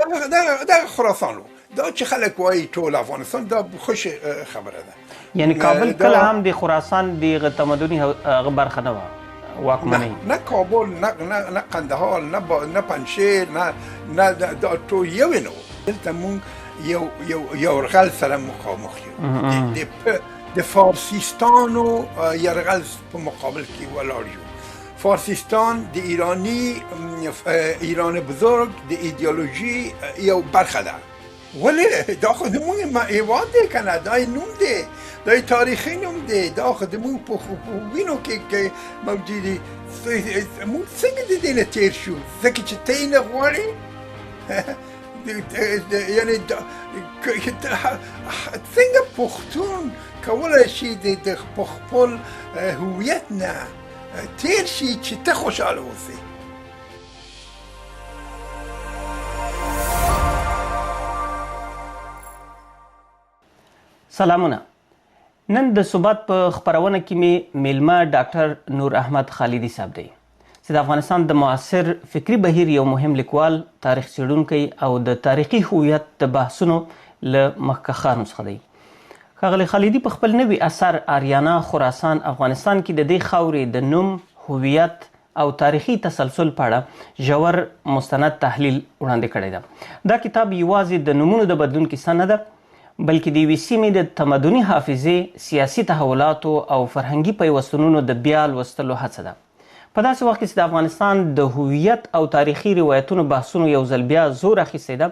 دغه خراسان رو دا چې خلک وایي ټول افغانستان دا خوش خبره ده. یعنی کابل کله هم د خراسان د تمدني هغه برخه نه وه واکمنۍ؟ نه کابل، نه قندهار، نه پنجشیر، نه دا ټول یو نه و. دلته مونږ یو یرغل سره مخامخ یو. د فارسیستان و یرغل په مقابل کې ولاړ یو. فارسیستان د ایران بزرگ د ایدئولوژي یو برخه ده. ولی دا خود مونږ هیواد دی کنه، دا نوم دی، دا تاریخي نوم دی، دا خود مونږ په وینو کې موجود دی. مونږ څنګه د دې نه تیر شو؟ ځکه چې ته یې نه غواړې. یعنی څنګه پښتون کولی شي د خپل هویت نه تیر شي چې ته خوشحاله اوسې؟ سلامونه. نن د ثبات په خپرونه کې می میلمه ډاکټر نور احمد خالدي صاحب دی چې د افغانستان د معاصر فکری بهیر یو مهم لیکوال، تاریخ څیړونکی او د تاریخي هویت د بحثونو له مخکښانو څخه دی. ښاغلی خالدي په خپل نوي اثر آریانا خراسان افغانستان کې د دې خاورې د نوم، هویت او تاریخي تسلسل په اړه ژور مستند تحلیل وړاندې کړی ده. دا کتاب یوازې د نومونو د بدلون کیسه نه ده، بلکې د یوې سیمې د تمدني حافظې، سیاسي تحولاتو او فرهنګي پیوستونونو د بیا لوستلو هڅه ده. په داسې وخت کې چې د افغانستان د هویت او تاریخي روایتونو بحثونو یو ځل بیا زور اخیستی ده،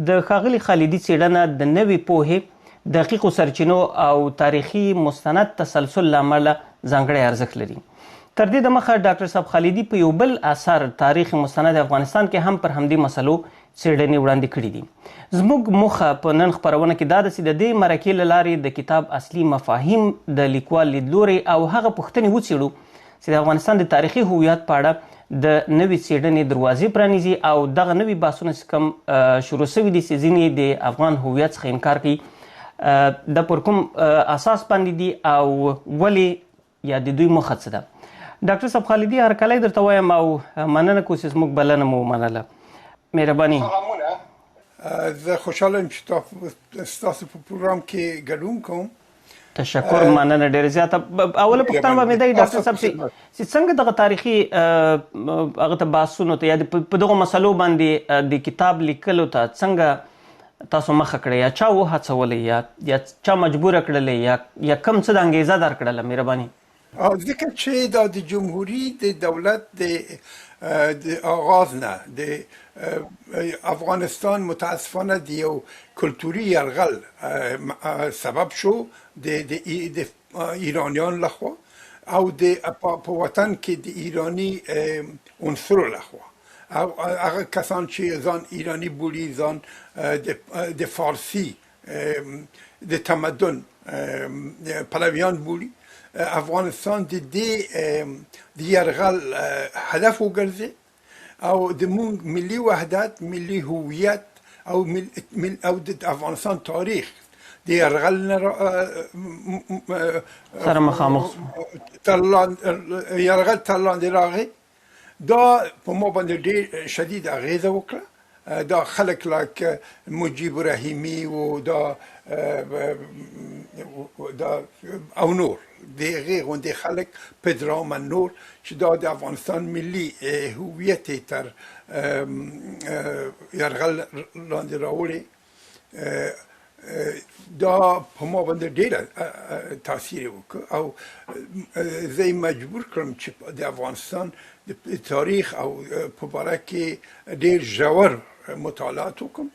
د ښاغلي خالدي څېړنه د نوې پوهې، دقیقو سرچینو او تاریخي مستند تسلسل له امله ځانګړی ارزښت لري. تر دې دمخه ډاکټر صاحب خالدي په یو بل اثر تاریخ مستند افغانستان کې هم پر همدې مسلو څېړنې وړاندې کړي دي. زموږ موخه په نن خپرونه کې دا ده چې د دې مرکې له لارې د کتاب اصلي مفاهیم، د لیکوال لیدلوري او هغه پوښتنې وڅېړو چې د افغانستان د تاریخي هویت په اړه د نوې څېړنې دروازې پرانیزي او دغه نوي بحثونه چې کوم شروع شوي دي چې ځینې د افغان هویت څخه انکار کوي، د پر کوم اساس باندې دي او ولې یا د دوی موخه څه ده. ډاکټر صاحب خالدي هرکلی درته وایم او مننه کوم چې زموږ بلنه مو ومنله. مهرباني. زه خوشحاله یم چې ستاسو په پروګرام کې ګډون کوم. تشکر، مننه ډېره زیاته. اوله پوښتنه به مې دی ډاکټر صاحب چې څنګه دغه تاریخي هغه ته بحثونو ته یا په دغو مسلو باندې د کتاب لیکلو ته څنګه تاسو مخه کړئ، یا چا وهڅولی یا چا مجبوره کړلی یا کم څه د انګېزه درکړله؟ مهرباني. ځکه چې دا د جمهوري د دولت د آغاز نه د افغانستان متاسفانه د یو کلتوري یرغل سبب شو د ایرانیان لخوا او په وطن کې د ایرانی عنصرو لخوا. هغه کسان چې ځان ایرانی بولي، ځان د فارسی د تمدن پلویان بولي، افغانستان د دې یرغل هدف وګرځي او د مونږ ملي وحدت، ملي هویت او د افغانستان تاریخ د یرغل سره مخامخ یرغل تر لاندې راغی. دا په ما باندې ډېر شدید اغېزه وکړه. دا خلک لک مجیب رحیمی و دا او نور دغه غونډې خلک پدرام نور چې دا د افغانستان ملي هویت تر یرغل لاندې راوړي، دا په ما باندې ډېره تاثیر وکړ او زه مجبور کړم چې د افغانستان د تاریخ او په باره کې ډېر ژور مطالعات وکړم،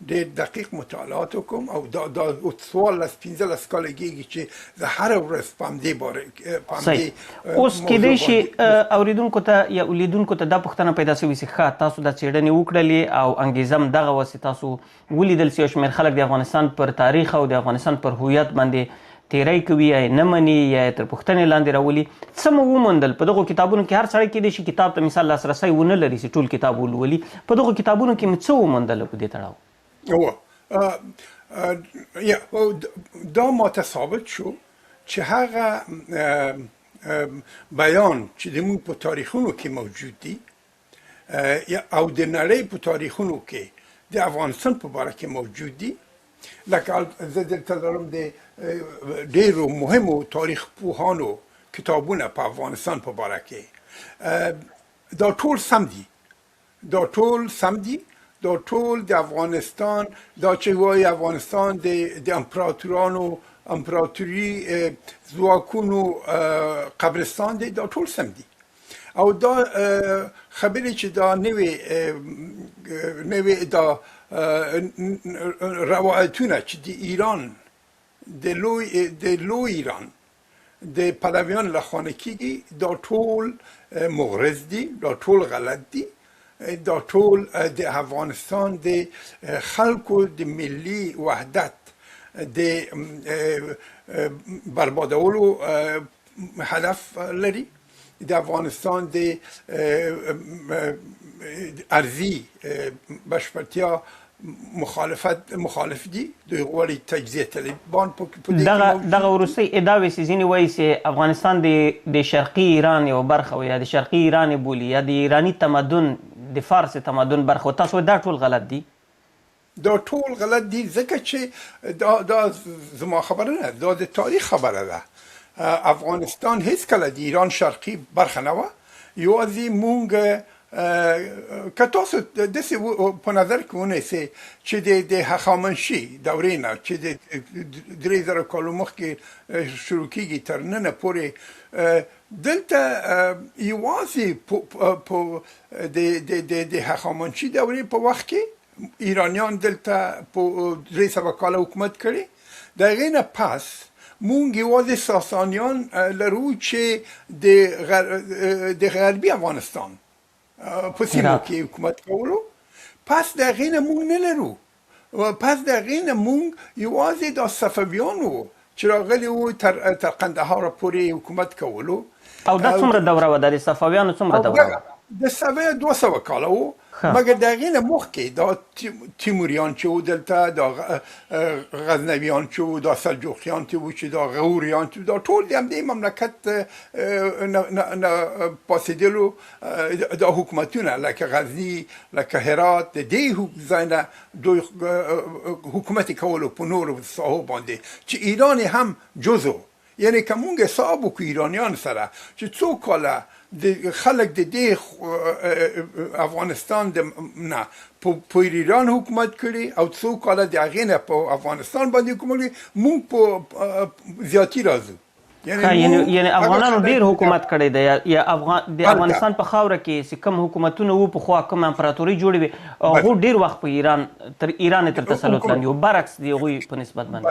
ډېر دقیق مطالعات وکړم او دا 14-15 کاله کېږي چې زه هره ورځ په همدې باره اوس کېدای شي اورېدونکو ته یا لیدونکو ته دا پوښتنه پیدا شوې چې ښه تاسو دا څېړنې وکړلې او انګېزه هم دغه وه چې تاسو ولیدل چې یو شمېر خلک د افغانستان پر تاریخ او د افغانستان پر هویت باندې تیری کوي یا نه مني یا تر پوښتنې لاندې راولي. څه مو وموندل په دغو کتابونو کې؟ هر سړی کېدای شي کتاب ته مثال لاسرسی ونه لري چې ټول کتاب ولولي. په دغو کتابونو کې مې څه وموندل په دې تړاو؟ دا ماته ثابت شو چې هغه بیان چې زموږ په تاریخونو کې موجود دي او د نړۍ په تاریخونو کې د افغانستان په باره کې موجود دي. لکه زه دلته لرم د ډېرو مهمو تاریخ پوهانو کتابونه په افغانستان په باره کې. دا ټول سم دي، دا ټول سم دي، دا ټول د افغانستان، دا چې وایي افغانستان د امپراتوري ځواکونو قبرستان دی، دا ټول سم دي. او دا خبرې چې دا نوې دا روایتونه چې د ایران د لوی ایران د پلویان لخوا کیږي، دا ټول مغرض دي، دا ټول غلط دي، دا ټول د افغانستان د خلکو د ملي وحدت د بربادولو هدف لري. د افغانستان د ارضي بشپړتیا مخالف دي، دوی غواړي تجزیه طالبان په دغه وروستۍ ادعاوې چې ځینې وایي چې افغانستان د شرقي ایران یو برخه و یا د شرقي ایران بولي یا د ایراني تمدن د فارس تمدن برخه و، تاسو دا ټول غلط دي؟ دا ټول غلط دي ځکه چې دا زما خبره نه، دا د تاریخ خبره ده. افغانستان هیڅ کله د ایران شرقي برخه نه وه. یوازې مونږ که تاسو داسې په نظر کې ونیسئ چې د هخامنشي دورې نه چې د 3000 کالو مخکې شروع کېږي تر ننه پورې، دلته یوازې د هخامنشي دورې په وخت کې ایرانیان دلته په 300 کاله حکومت کړی. د هغې نه پس مونږ یوازې ساسانیان لرو چې د غربي افغانستان په سیمو کې حکومت کولو. پس د هغې نه مونږ نه لرو. پس د هغې نه مونږ یوازې دا صفویان وو چې راغلي وو تر قندهار پورې حکومت کولو. او دا څومره دوره وه؟ د صفویانو څومره دوره وه؟ د صفویه 200 کاله وو. مګر د هغې نه مخکې دا تیموریان چې وو دلته، دا غزنویان چې وو، دا سلجوقیان چې وو، چې دا غوریان چې وو، دا ټول د همدې مملکت نه پاسېدلو دا حکومتونه لکه غزني، لکه هرات، د دې ځای نه دوی حکومت کولو په نورو ساحو باندې چې ایران هم جزو. یعنی که مونږ حساب وکړو ایرانیان سره چې څو کاله د خلک د دې افغانستان نه په ایران حکومت کړي او څو کاله د هغې نه په افغانستان باندې حکومت کړي، مونږ په زیاتي راځو. یعنی افغانانو ډیر حکومت کړی دی یا د افغانستان په خاوره کې چې کوم حکومتونه وو پخوا، کوم امپراتوري جوړې وې، هغو ډیر وخت په ایران تر تسلط لاندې وو، برعکس د هغوی په نسبت باندې.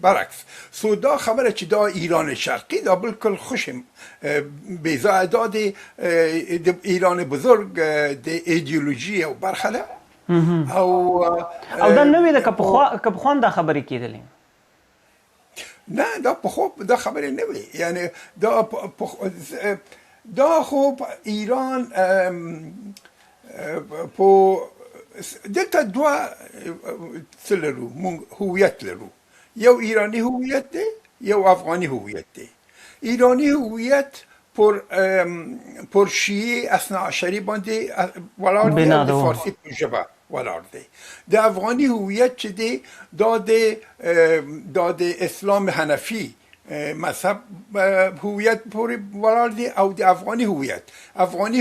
برعکس. سو دا خبره چې دا ایران شرقی دا بالکل خوشم بیزا، دا د ایران بزرگ د ایدئولوژي او برخه ده. او دا نوې ده که پخوا دا خبرې کېدلې؟ نه، دا دا خبرې نه وي. یعنی دا خو ایران په دلته دوه څه لرو، مونږ هویت لرو، یو ایرانی هویت دی، یو افغانی هویت دی. ایرانی هویت پر شیعه اثنا عشری باندې ولاړ دی، د فارسی په ژبه ولاړ دی. د افغاني هویت چې دی دا د اسلام حنفي مذهب هویت پورې ولاړ دی. او د افغاني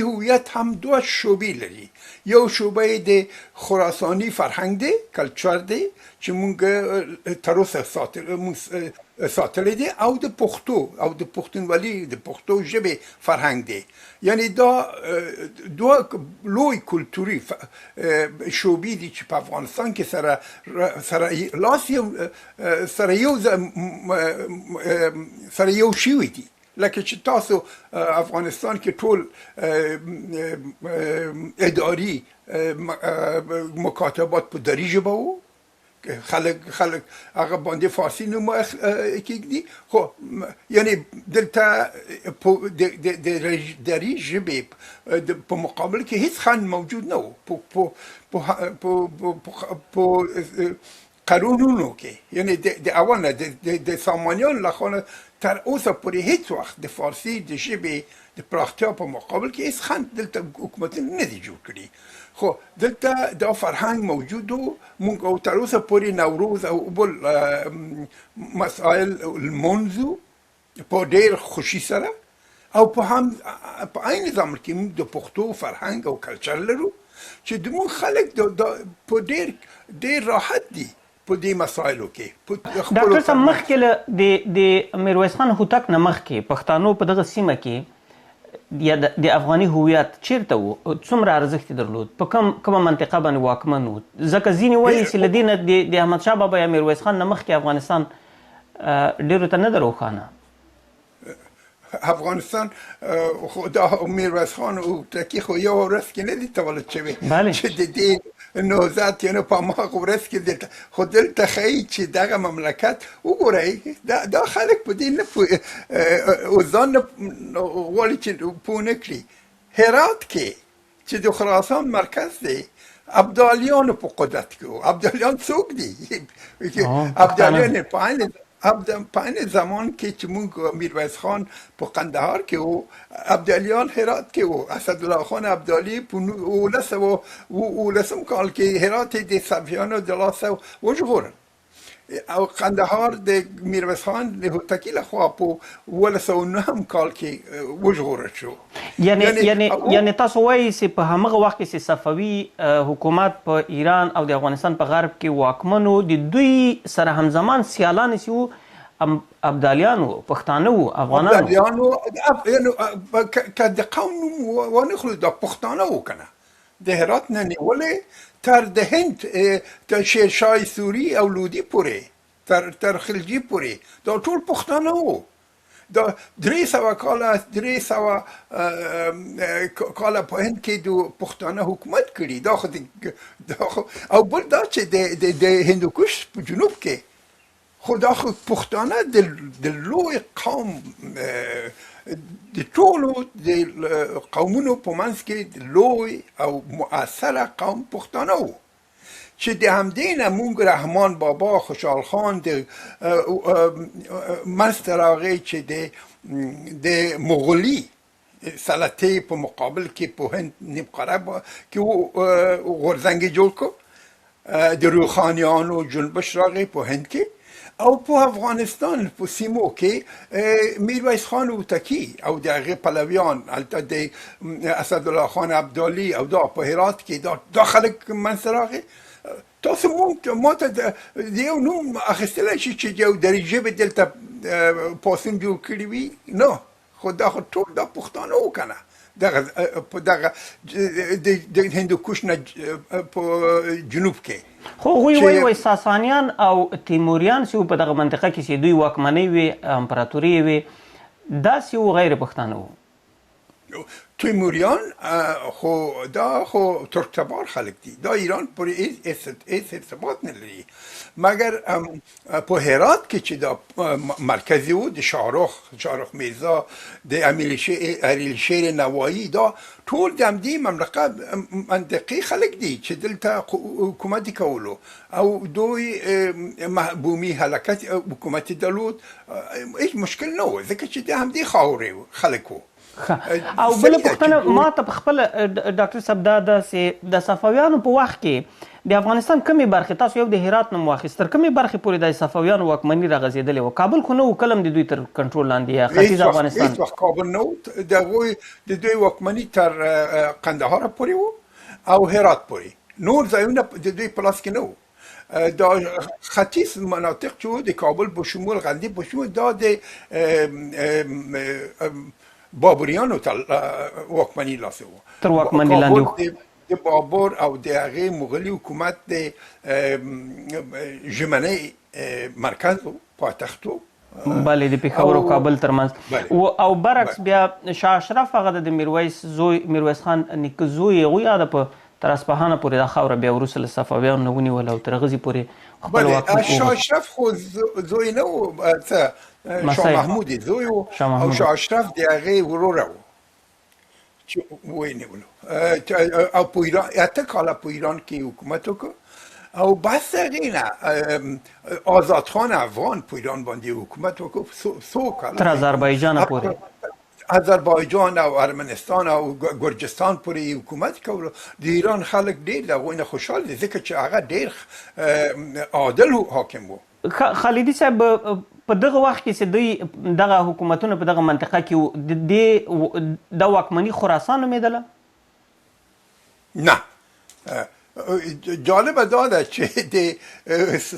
هویت هم دوه شعبې لري. یو شعبه د خراساني فرهنګ دی، کلچر دی چې مونږ تر اوسه ساتلی دی، او د پښتو او د پښتونولي د پښتو ژبې فرهنګ دی. یعنی دا دوه لوی کلتوري شعبې دي چې په افغانستان کې سره یو شوي دي. لکه چې تاسو افغانستان کې ټول اداري مکاتبات په دري ژبه وو، خلک هغه باندې فارسی نوم کېږدي. خو یعنی دلته د دري ژبې په مقابل کې هیڅ خنډ موجود نه و په قانونونو کې. یعنی د اول نه د سامانیان لخوا تر اوسه پورې هیڅ وخت د فارسي د ژبې د پراختیا په مقابل کې هیڅ خنډ دلته حکومتونه نه دي جوړ کړي. خو دلته دا فرهنګ موجود و. موږ او تر اوسه پورې نوروز او بل مسائل المنځو په ډېر خوشي سره او په عین زمان کې موږ د پښتو فرهنګ او کلچر لرو چې زموږ خلک په ډېر راحت دي په دې مسایلو کې. ډاکټر صاحب مخکې د میرویس خان هوتک نه مخکې پښتانو په دغه سیمه کې یا د افغاني هویت چیرته و؟ څومره ارزښت درلود؟ په کومه منطقه باندې واکمن و؟ ځکه ځینې وایي چې له دې نه د احمدشاه بابا یا میرویس خان نه مخکې افغانستان ډېرو ته نه ده روښانه. افغانستان خو دا میرویس خان هوتکي خو یو ورځ کې نه دي تولد شوی چې د دې نوزاد یعنی په هماغه ورځ کې دلته خو دلته ښایي چې دغه مملکت وګورئ دا خلک په دې نه پوهېږي او ځان غواړي چې پوه نه کړي. هرات کې چې د خراسان مرکز دی ابدالیانو په قدرت کې وو. ابدالیان څوک دي؟ ابدالیان په عین زمان کې چې موږ میرویس خان په قندهار کې وو، ابدالیان هرات کې وو. اسدالله خان ابدالي په 1919 کال کې هرات د صفویانو د لاسه وژغورل او قندهار د میرویس خان د هوتکي لخوا په 1909 کال کې وژغورل شو. یعنی تاسو وایي چې په همغه وخت کې چې صفوي حکومت په ایران او د افغانستان په غرب کې واکمن و، د دوی سره همزمان سیالان چې وو ابدالیان وو، پښتانه وو، افغانان وو. که د قوم نوم ونخلو دا پښتانه وو که نه، د هرات نه نیولې تر د هند تر شیرشاه سوری او لودي پورې تر خلجي پورې دا ټول پښتانه وو. دا 300 کاله 300 کاله په هند کې د پښتانه حکومت کړي. دا خو او بل دا چې د هندوکش په جنوب کې خو دا خو پښتانه د لوی قوم د ټولو د قومونو په منځ کې د لوی او مؤثره قوم پښتانه وو چې د همدې نه موږ رحمان بابا، خوشحال خان د منځته راغی چې د مغولي سلطې په مقابل کې په هند نیم قاره کې غورځنګ جوړ کړ. د روحانیانو جنبش راغی په هند کې او په افغانستان په سیمو کې میرویس خان هوتکي او د هغې پلویان هلته د اسدالله خان ابدالي او دا په هرات کې دا خلک منځته راغی. تاسو ما ته د یو نوم اخیستلی شي چې یو درجه به دلته پاڅون جوړ کړي وي، نه، خو دا خو ټول دا پښتانه وو که نه، دغه د هندوکش نه په جنوب کې. خو هغوی وایي ساسانیان او تیموریان چې په دغه منطقه کې چې دوی واکمنۍ وې، امپراتوري وې، داسې وو غیر پښتانه وو. تیموریان خو ترک تبار خلک دي، دا ایران پورې هیڅ ارتباط نه لري، مګر په هرات کې چې دا مرکزي و د شاهرخ میرزا، د امیرشیر نوایی، دا ټول د همدې منطقې خلک دي چې دلته حکومت کولو او دوی بومي حکومت درلود. هیڅ مشکل نه و ځکه چې د همدې خاورې خلک وو. او بله پوښتنه ما ته په خپله ډاکټر صاحب دا ده چې د صفویانو په وخت کې د افغانستان کمې برخې، تاسو یو د هرات نوم واخیست، تر کمې برخې پورې د صفویانو واکمني راغځېدلې وه؟ کابل خو نه و کله هم د دوی تر کنټرول لاندې، یا ختیځ افغانستان؟ هېڅ وخت کابل نه و. د دوی واکمني تر قندهار پورې و او هرات پورې، نور ځایونه د دوی په لاس کې نه و. دا ختیځ مناطق چې و د کابل په شمول، غندې په شمول، دا د بابریانو تر واکمني لاس و، تر واکمني لاندې د بابر او د هغې مغلي حکومت د ژمنۍ مرکز و، پایتخت و، بله، د پېښور او کابل ترمنځ. او برعکس بیا شاه اشرف هغه د میرویس خان نیکه زوی، هغوی هغه په تر اصفهانه پورې دا خاوره بیا وروسته له صفویانو نه ونیوله او تر غزې پورې خپل واکمن. شاه اشرف خو زوی نه و، شاه محمود زوی و او شاه اشرف د هغې وروره و چې ونیولو. او په ایران 8 کاله په ایران کې حکومت وکړ او بس دقیقه آزادخان افغان په ایران باندې حکومت وکړ سو کال تر آذربایجان پورې آذربایجان او ارمنستان او گرجستان پورې حکومت کول. د ایران خلک ډیر دغه نه خوشحال دي ځکه چې هغه ډیر عادل حاکم وو. خالدي صاحب په دغه وخت کې چې دوی دغه حکومتونه په دغه منطقه کې د واکمني خراسان نومېدله؟ نه، جالبه داده چې د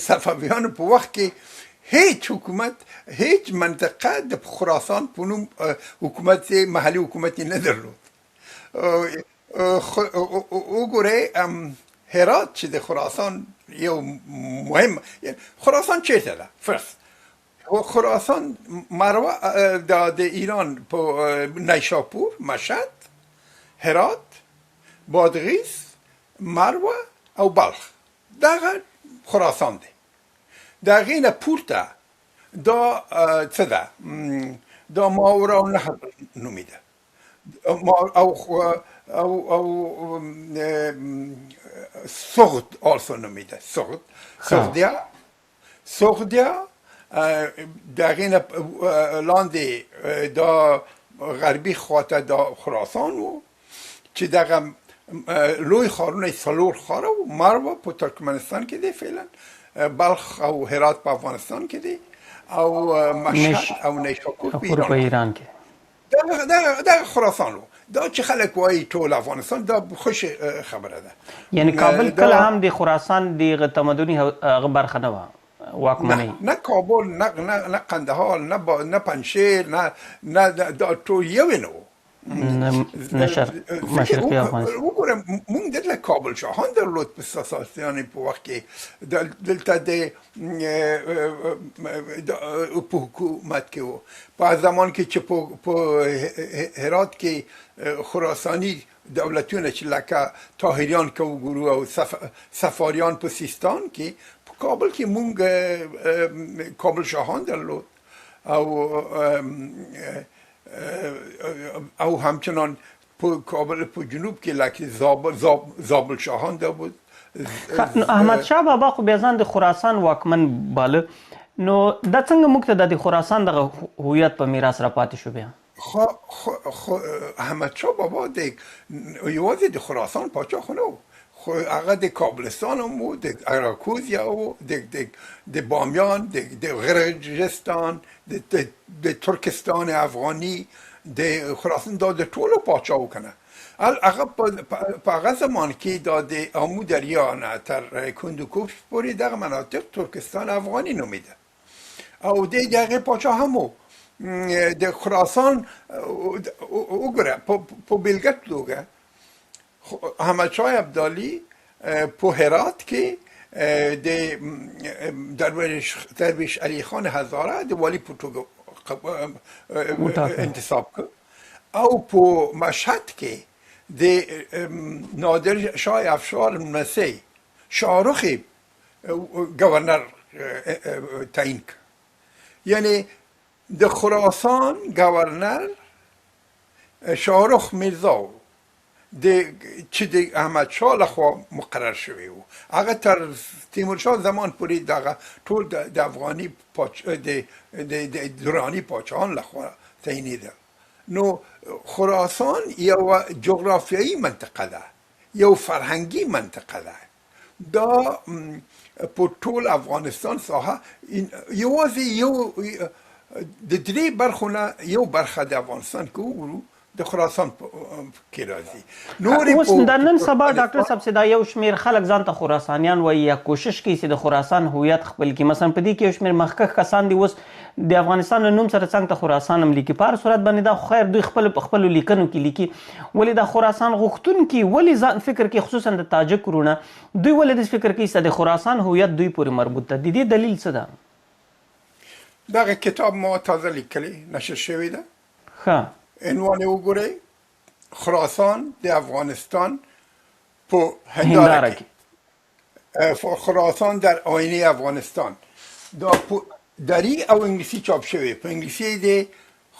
صفویانو په وخت کې هیچ حکومت هیچ منطقه د خراسان په نوم حکومت محلی حکومتی نه درلود. وګورئ هرات چې د خراسان یو مهم خراسان چیرته ده؟ فرست خراسان مروه د ایران په نیشاپور، مشهد، هرات، بادغیس، مروه او بلخ دغه خراسان دی. دغه نه پورته دا څه ده؟ دا ماوراءالنهر نومیده او سغد also نومیده سغدیا دغه نه لاندې دا غربی خواته دا خراسان و چې دغه لوی خارونه سالور خاره و مروه په ترکمنستان کې دی فعلا، بلخ او هرات په افغانستان کې دی او مشهد او نیشاپور په ایران کې. دا خراسان و. دا چې خلک وایي ټول افغانستان دا خوش خبره ده. یعنی کابل کله هم د خراسان د تمدني هغه برخه نه وه واکمنۍ؟ نه کابل، نه قندهار، نه پنجشیر، نه دا ټول یو نه و. مشرقی افغانستان. وګوره مونږ دلته کابل شاهان درلود په ساسانیانو په وخت کې، دلته د په حکومت کې و. په زمان کې چې په هرات کې خراسانی دولتونه چې لکه طاهریان که وګورو او سفاریان په سیستان کې، په کابل کې مونږ کابل شاهان درلود او همچنان په کابل په جنوب کې لکه زابل شاهان دا بود. احمد شاه بابا خو بیا ځان د خراسان واکمن باله، نو دا څنګه موږ ته د خراسان دغه هویت په میراث را پاتې شو؟ بیا احمد شاه بابا یوازې د خراسان پاچا خو نه و، خو هغه د کابلستان هم و، د اراکوزیا و، د بامیان، د غرجستان، د ترکستان افغانی، د خراسان دا د ټولو پاچا و کنه. هغه په هغه زمان کې دا د آمو دریا نه تر کندوکوف پورې دغه مناطق ترکستان افغانی نومیده او دغه پاچا هم و. د خراسان وګوره په بیلګه توګه احمد شاه ابدالي په هرات کې د درویش علی خان هزاره د والی په توګه انتصاب کړ او په مشهد کې د نادر شاه افشار مسیح شاهرخ گورنر تعیین کړ. یعنی د خراسان گورنر شاهرخ میرزا چې د احمد شاه لخوا مقرر شوی و. هغه تر تیمورشاه زمان پورې دغه ټول د افغاني د درانی پاچاهان لخوا تعیینېده. نو خراسان یو جغرافیایی منطقه ده، یو فرهنګي منطقه ده. دا په ټول افغانستان ساحه یوازې یو د درې برخو نه یو برخه د افغانستان کې وګورو د خراسان کې راځي. اوس د نن سبا ډاکټر صاحب چې دا یو شمېر خلک ځان ته خراسانیان وایي یا کوشش کوي چې د خراسان هویت خپل کړي، مثلا په دې کې یو شمېر مخکښ کسان دي اوس د افغانستان له نوم سره څنګ ته خراسان هم لیکي. په هر صورت باندې دا خیر دوی په خپلو لیکنو کې لیکي. ولې دا خراسان غوښتونکي ولې ځان فکر کوي، خصوصا د تاجک وروڼه دوی ولې داسې فکر کوي چې د خراسان هویت دوی پورې مربوط ده؟ د دې دلیل څه ده؟ دغه کتاب ما تازه لیکلی نشر شوی ده. ښه عنوان وګورئ، خراسان د افغانستان په هنداره کې، خراسان در آینه افغانستان. دا دری او انگلیسی چاپ شوی. په انگلیسی دی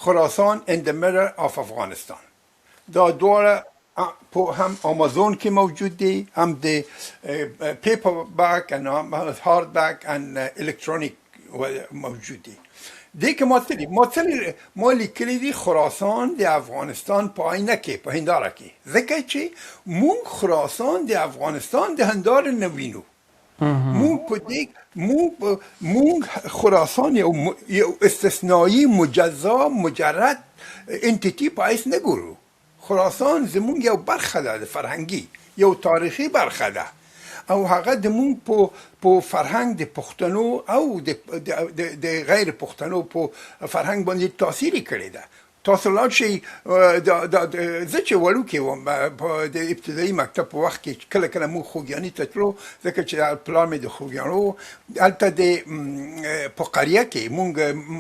خراسان in the mirror of افغانستان. دا دواره هم آمازون که موجود دی، هم د پیپر بک and هارد بک and الکترونیک موجود دی. دیگه ما لیکلی دی خراسان د افغانستان پایینه که په هنداره کې، ځکه چې مونږ خراسان د افغانستان د هنداره نوینو. مونږ خراسان یو استثنایی مجزا مجرد انتیتی پایس نگورو. خراسان زمونږ یو برخه ده د فرهنګي، یو تاریخي برخه ده، او هغه د مونږ په فرهنګ د پښتنو او د غیر پښتنو په فرهنګ باندې تاثیر کړی ده. تاسو لاړ شئ، زه چې وړوکی وم د ابتدایي مکتب په وخت کې کله کله موږ خوږیاني ته تلو، ځکه چې پلار مې د خوږیاڼو و. هلته په قریه کې مونږ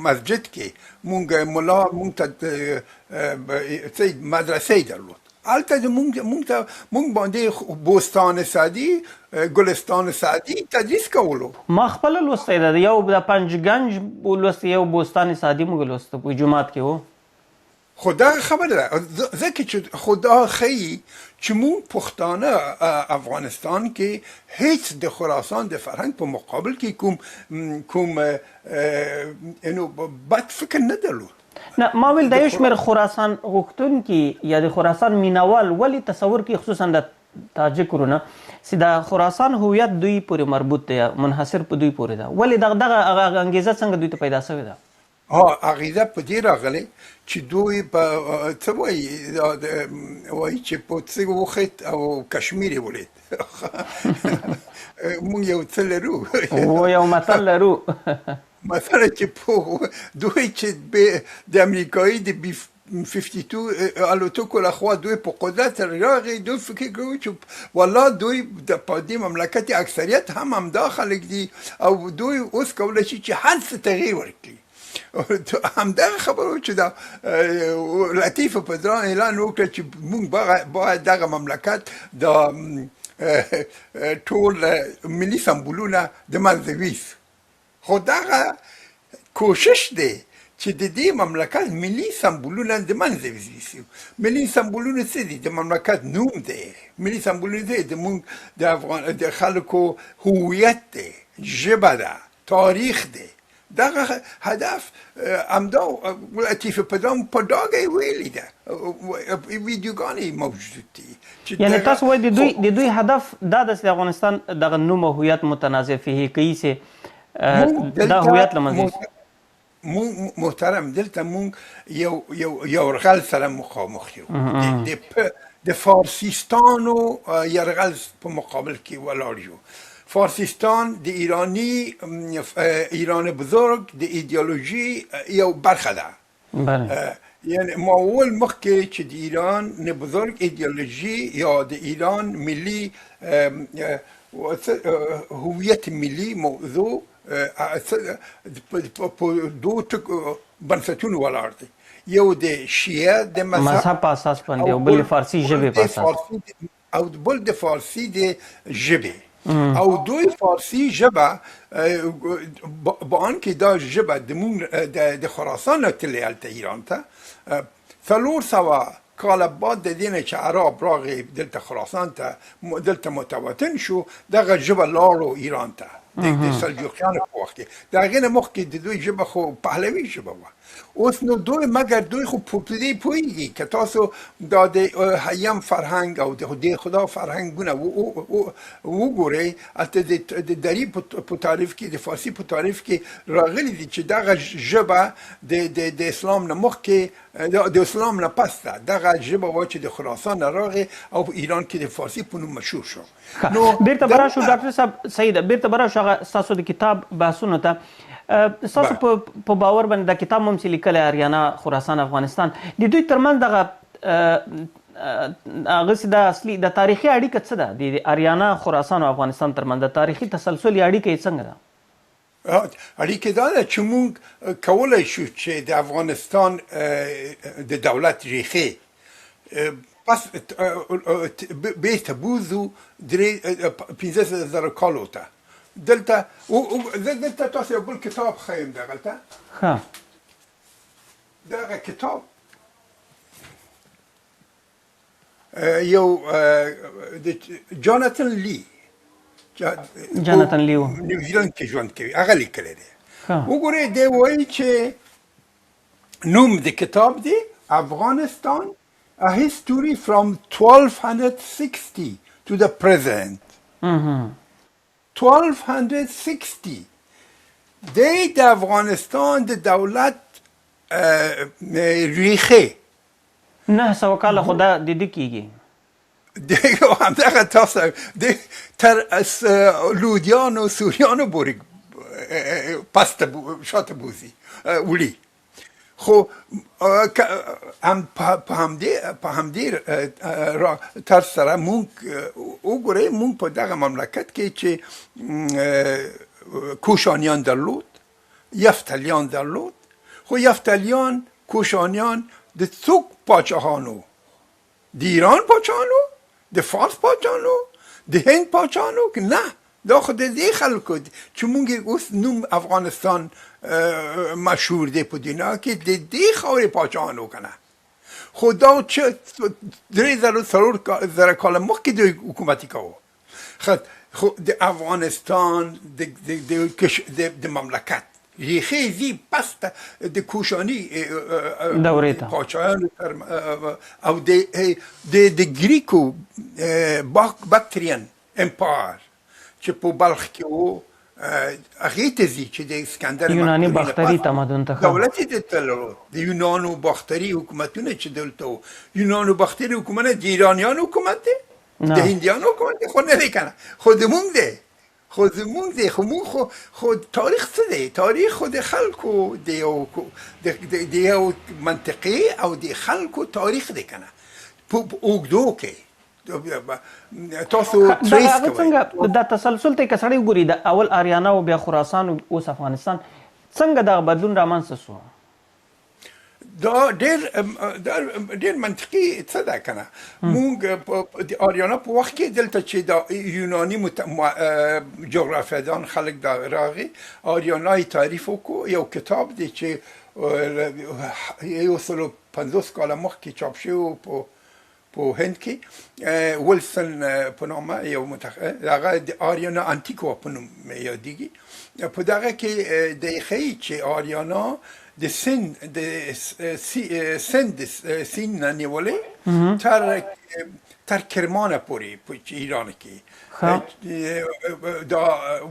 مسجد کې مونږ ملا مونږ ته مدرسې درلود. هلته مونږ باندې بوستان سعدي، ګلستان سعدي تدریس کولو. ما خپله لوستی ده، یو د پنجګنج لوستی، یو بوستان سعدي موږ لوسته په جومات کې و. خو دا خبره ده، ځکه چې خدا ښیي چې مونږ پښتانه افغانستان کې هیڅ د خراسان د فرهنګ په مقابل کې کوم بد فکر نه درلود. نه، ما ویل د یو شمېر خراسان غوښتونکي یا د خراسان مینوال ولې تصور کوي، خصوصا د تاجک ورونه، چې د خراسان هویت دوی پورې مربوط دی، منحصر په دوی پورې ده، ولې دغه انګیزه څنګه دوی ته پیدا شوې ده؟ عقیده په دې راغلی چې دوی په څه وایي چې په څه وخت او کشمیر یې ولید. مونږ یو څه لرو، یو متل لرو، مثلا چې دوی چې د امریکایي د B-52 الوتکو لخوا دوی په قدرت راغی، دوی فکر کوي چې والله دوی د پادي مملکت اکثریت هم همدا خلک دي او دوی اوس کولی شي چې هر څه تغییر ورکړي. همدغه خبرو چې دا لطیف پدران اعلان وکړ چې موږ باید دغه مملکت د ټول ملي سمبولونه د منځه ویست. خو دغه کوشش دی چې د دې مملکت ملي سمبولونه د منځه ویسي. ملي سمبولونه څه دي؟ د مملکت نوم دی، ملي سمبولونه دی د موږ د خلکو هویت دی، ژبه ده، تاریخ دی. دغه هدف همدا لطیف پدرام په ډاګه ویلی ده، ویډیوګانې موجود دي. یعنی تاسو وایي د دوی هدف دا ده چې د افغانستان دغه نوم او هویت متنازع فيه کوي، چې دا هویت له منځه محترم دلته مونږ یو یرغل سره مخامخ یو، د فارسیستانو یرغل په مقابل کې ولاړ یو. فارسیستان د ایران بزرگ د ایدئولوژی یو برخه ده. یعنی ما اول مخکې چې د ایران بزرگ ایدئولوژی یا د ایران ملی هویت ملی موضوع په دو بنسټونو ولاړ دی، یو د شیعه د مذهب په اساس باندې او بل فارسی ژبې په اساس، او بل د فارسی د ژبې. او دوی فارسی ژبه با آنکه دا ژبه د خراسان تللی هلته ایران ته 400 کال بعد د دینه چې عرب راغی دلته خراسان ته دلته متوطن شو، دغه ژبه لاړو ایران ته د سلجوقیانو په وخت کې. د هغې نه مخکې د دوی ژبه خو پهلوي ژبه وه. اوس نو دوی مګر دوی خو په دې پوهېږي که تاسو دا د هیم فرهنګ او د خدا فرهنګونه وګورئ، هلته د دري په تعریف کې، د فارسي په تعریف کې راغلي دي چې دغه ژبه د اسلام نه مخکې، د اسلام نه پس ده. دغه ژبه وه چې د خراسان نه راغې او په ایران کې د فارسي په نوم مشهور شو. نو بیرته به راشو ډاکټر صاحب، صحیح ده، بیرته به راشو هغه ستاسو د کتاب بحثونو ته. ستاسو په باور باندې دا کتاب هم چې لیکلی اریانا خراسان افغانستان، د دوی ترمنځ دغه هغسې د اصلي د تاریخي اړیکه څه ده؟ د اریانا خراسان او افغانستان ترمنځ د تاریخي تسلسل یا اړیکه یې څنګه ده؟ اړیکه دا ده چې موږ کولی شو چې د افغانستان د دولت ریښې پس بیرته بوځو 15,000 کالو ته. دلته تاسو یو بل کتاب ښیم دغلته، دغه کتاب یو جاناتن لی جاناتن لیو نیوزیلند کې ژوند کوي هغه لیکلی دی وګورئ دی وایي چې نوم د کتاب دی افغانستان A history from 1260 to the present. 1260 دی د افغانستان د دولت ریخه 900 کاله خو دا د دې کېږي دیگه همدغه تاسو د تر لودیانو سوریانو بوری پست شات بوزي ولی خو هم په همدې را تر سره مونږ وګورئ مونږ په دغه مملکت کې چې کوشانیان درلود یفتلیان درلود خو یفتلیان کوشانیان د څوک پاچاهانو د ایران پاچاهانو د فارس پاچاهانو د هند پاچاهانو که نه دا خو د دې خلکو چې مونږ اوس نوم افغانستان مشهور دی په دنیا کې د دې خاورې پاچاهانو که نه خو دا چې 3,000 کاله مخکې دوی حکومتي کوو خو د افغانستان د مملکت ریخه زی پس د کوشانی دورې ته پاچاهانو او د ګریکو باکتریان امپایر چې په بلخ کې و هغې ته ځي چې د اسکندر یوناني باختري تمدن ته دولت یې درلود د یونانو باختري حکومتونه چې دلته و یونانو باختري حکومت د ایرانیانو حکومت دی د هندیانو حکومت دی خو نه دی که نه خو زمونږ دی خو زمونږ دی خو تاریخ څه دی تاریخ خو د خلکو د یو منطقې او د خلکو تاریخ دی که نه په اوږدو کې تاسو تریس کوئ څنګه دا تسلسل ته که سړی وګوري د اول آریانا او بیا خراسان اوس افغانستان څنګه دغه بدلون رامنځته سو دا ډېر منطقي څه ده که نه مونږ د آریانا په وخت کې دلته چې د یوناني جغرافیادان خلک دا راغی آریانا یې تعریف وکړو یو کتاب دی چې 150 کاله مخکې چاپ شوی په هند کې ولسن په نامه یو هغه د آریانا انتیکوا په نوم یادېږي په دغه کې دی ښیي چې آریانا د سند نه نیولې تر کرمانه پورې په ایران کې دا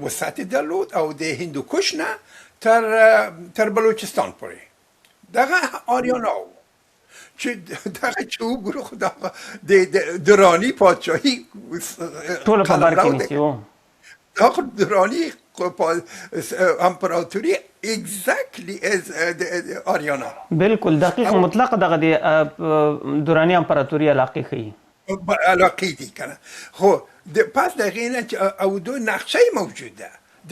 وسعت درلود او د هندوکش نه تر بلوچستان پورې دغه آریانا و چې دغه چې وګورو خو دغه د دراني پاچاهي ټوله په بر کې نیسي دغه دراني امپراتوري exactly as آریانا بالکل دقیق مطلق دغه د دراني امپراتوري علاقې ښیي علاقې دي که نه خو پس د هغې نه او دوی نقشه موجوده د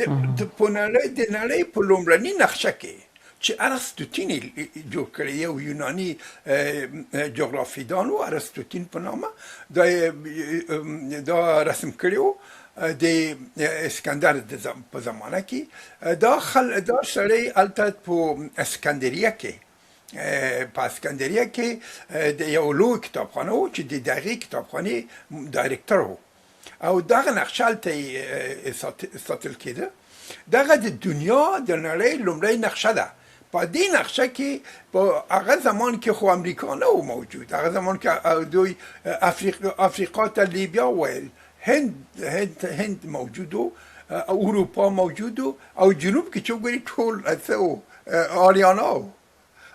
نړۍ په لومړني نقشه کې چې ارسطوطین جوړ کړی یو یوناني جغرافیدان و ارسطوطین په نامه دا رسم کړی و د اسکندر په زمانه کې دا سړی هلته په اسکندریه کې د یو لوی کتابخانه و چې د دغې کتابخانې ډایرکټر و او دغه نقشه هلته ساتل کېده دغه د دنیا د نړۍ لومړی نقشه ده په دې نقشه کې په هغه زمان کې خو امریکا نه و موجود هغه زمان کې دوی افریقا ته لیبیا ویل هند موجود و اروپا موجود و او جنوب کې چې وګورئ ټول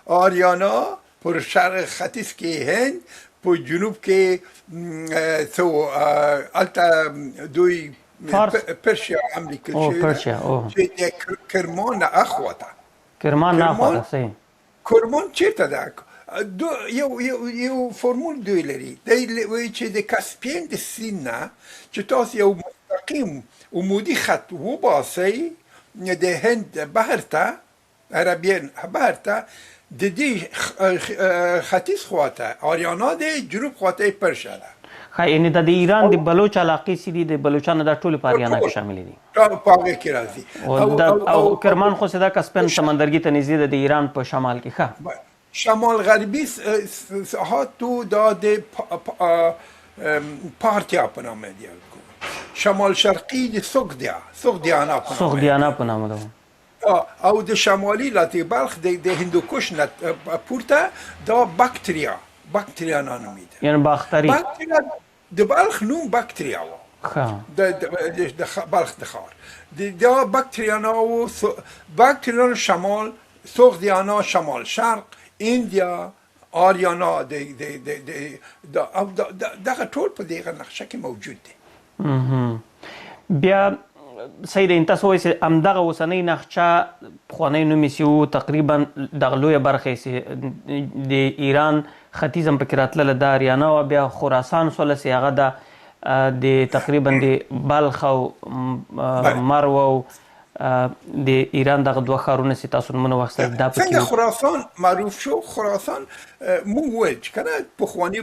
آریانا پر شرق ختیځ کې هند په جنوب کې هلته دوی پرشیا امریکا چې کرمان نه اخواته کرمان نه اخواته صحیح کرمان چیرته ده یو فرمول دوی لري دی وایي چې د کاسپین د سیند نه چې تاسو یو مستقیم عمودي خط وباسئ د هند بحر ته عربین بحر ته د دې ختیځ خواته آریانا د جنوب خواته پرشیا ده یعنې د ایران د بلوچ علاقې چې دي د بلوچانو دا ټول په آریانا کې شامل دي په هغې کې راځي او کرمان خو دا کاسپین سمندرګي ته نږدې ده د ایران په شمال کې ښه شمال غربی ها تو داده پارتیا په نامه دی شمال شرقی د سوګدیانا په نامه سوغدیانا په نامه ده. او د شمالي لاتي بلخ د هندوکش نه پورته دا باکتریا نومیده، یعنی باختری. باکتریا د بلخ نوم باکتریا و د بلخ د خار دا باکتریانا شمال سوغدیانا شمال شرق ایندیا آریانا دغه ټول په دغه نقشه کې موجود دي. بیا سید تاسو وایي چې همدغه اوسنۍ نقشه پخوانی نوم یې و تقریبا دغه لویه برخه یې د ایران ختیځ هم پکې راتلله د اریانا و بیا خراسان سوله چې هغه د تقریبا د بلخ او مرو او د ایران دغه دوه ښارونه چې تاسو نومونه واخیستل دا څنګه خراسان معروف شو. خراسان مونږ وایو چې کنه پخواني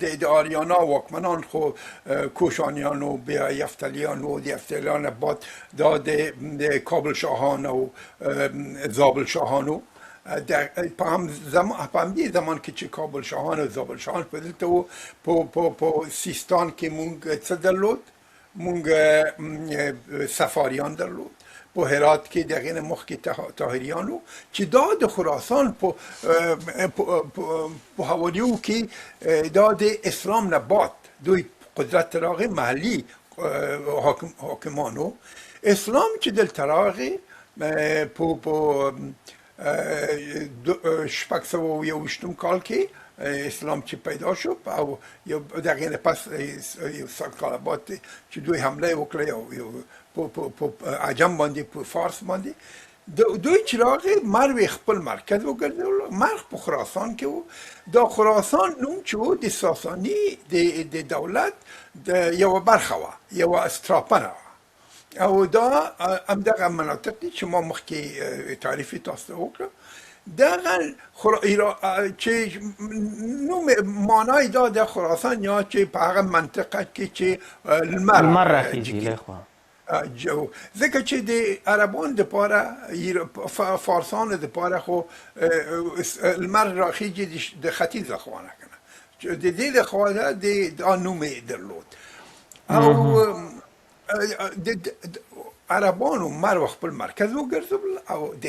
د آریانا واکمنان خو کوشانیان و بیا یفتلیان و د یفتلیان بعد دا د کابل شاهان و زابل شاهانو په همدې زمان کې چې کابل شاهان او زابل شاهان په دلته و په سیستان کې مونږ څه درلود، مونږ سفاریان درلود، په هرات کې دغه نه مخکې طاهریانو چې دا د خراسان په حوالیو کې دا د اسلام نه بعد دوی قدرت راغی محلي حاکمانو اسلام چې دلته راغی په شپږ سوه او یوویشتم کال کې اسلام چې پیدا شو او یو دغه نه پس یو سل کال بعد چې دوی حمله وکړه په عجم باندې په فارس باندې دوی چې راغی مرو خپل مرکز وګرځول. مرو په خراسان کې و. دا خراسان نوم چې و د ساساني د دولت د یوه برخه وه، یوه استراپنه وه او دا همدغه مناطق دي چې ما مخکې تعریف تاسو وکړه. دغه چې نوم معنای دا د خراسان یا چې په هغه منطقه کې چې لمر راخیږي لخوا جو ځکه چې د عربان دپاره فارسان دپاره خو لمر راخیږي د ختیځ لخوا نه کنه د دې لخوا دا نوم یې درلود او عربانو مرو خپل مرکز وګرځول او د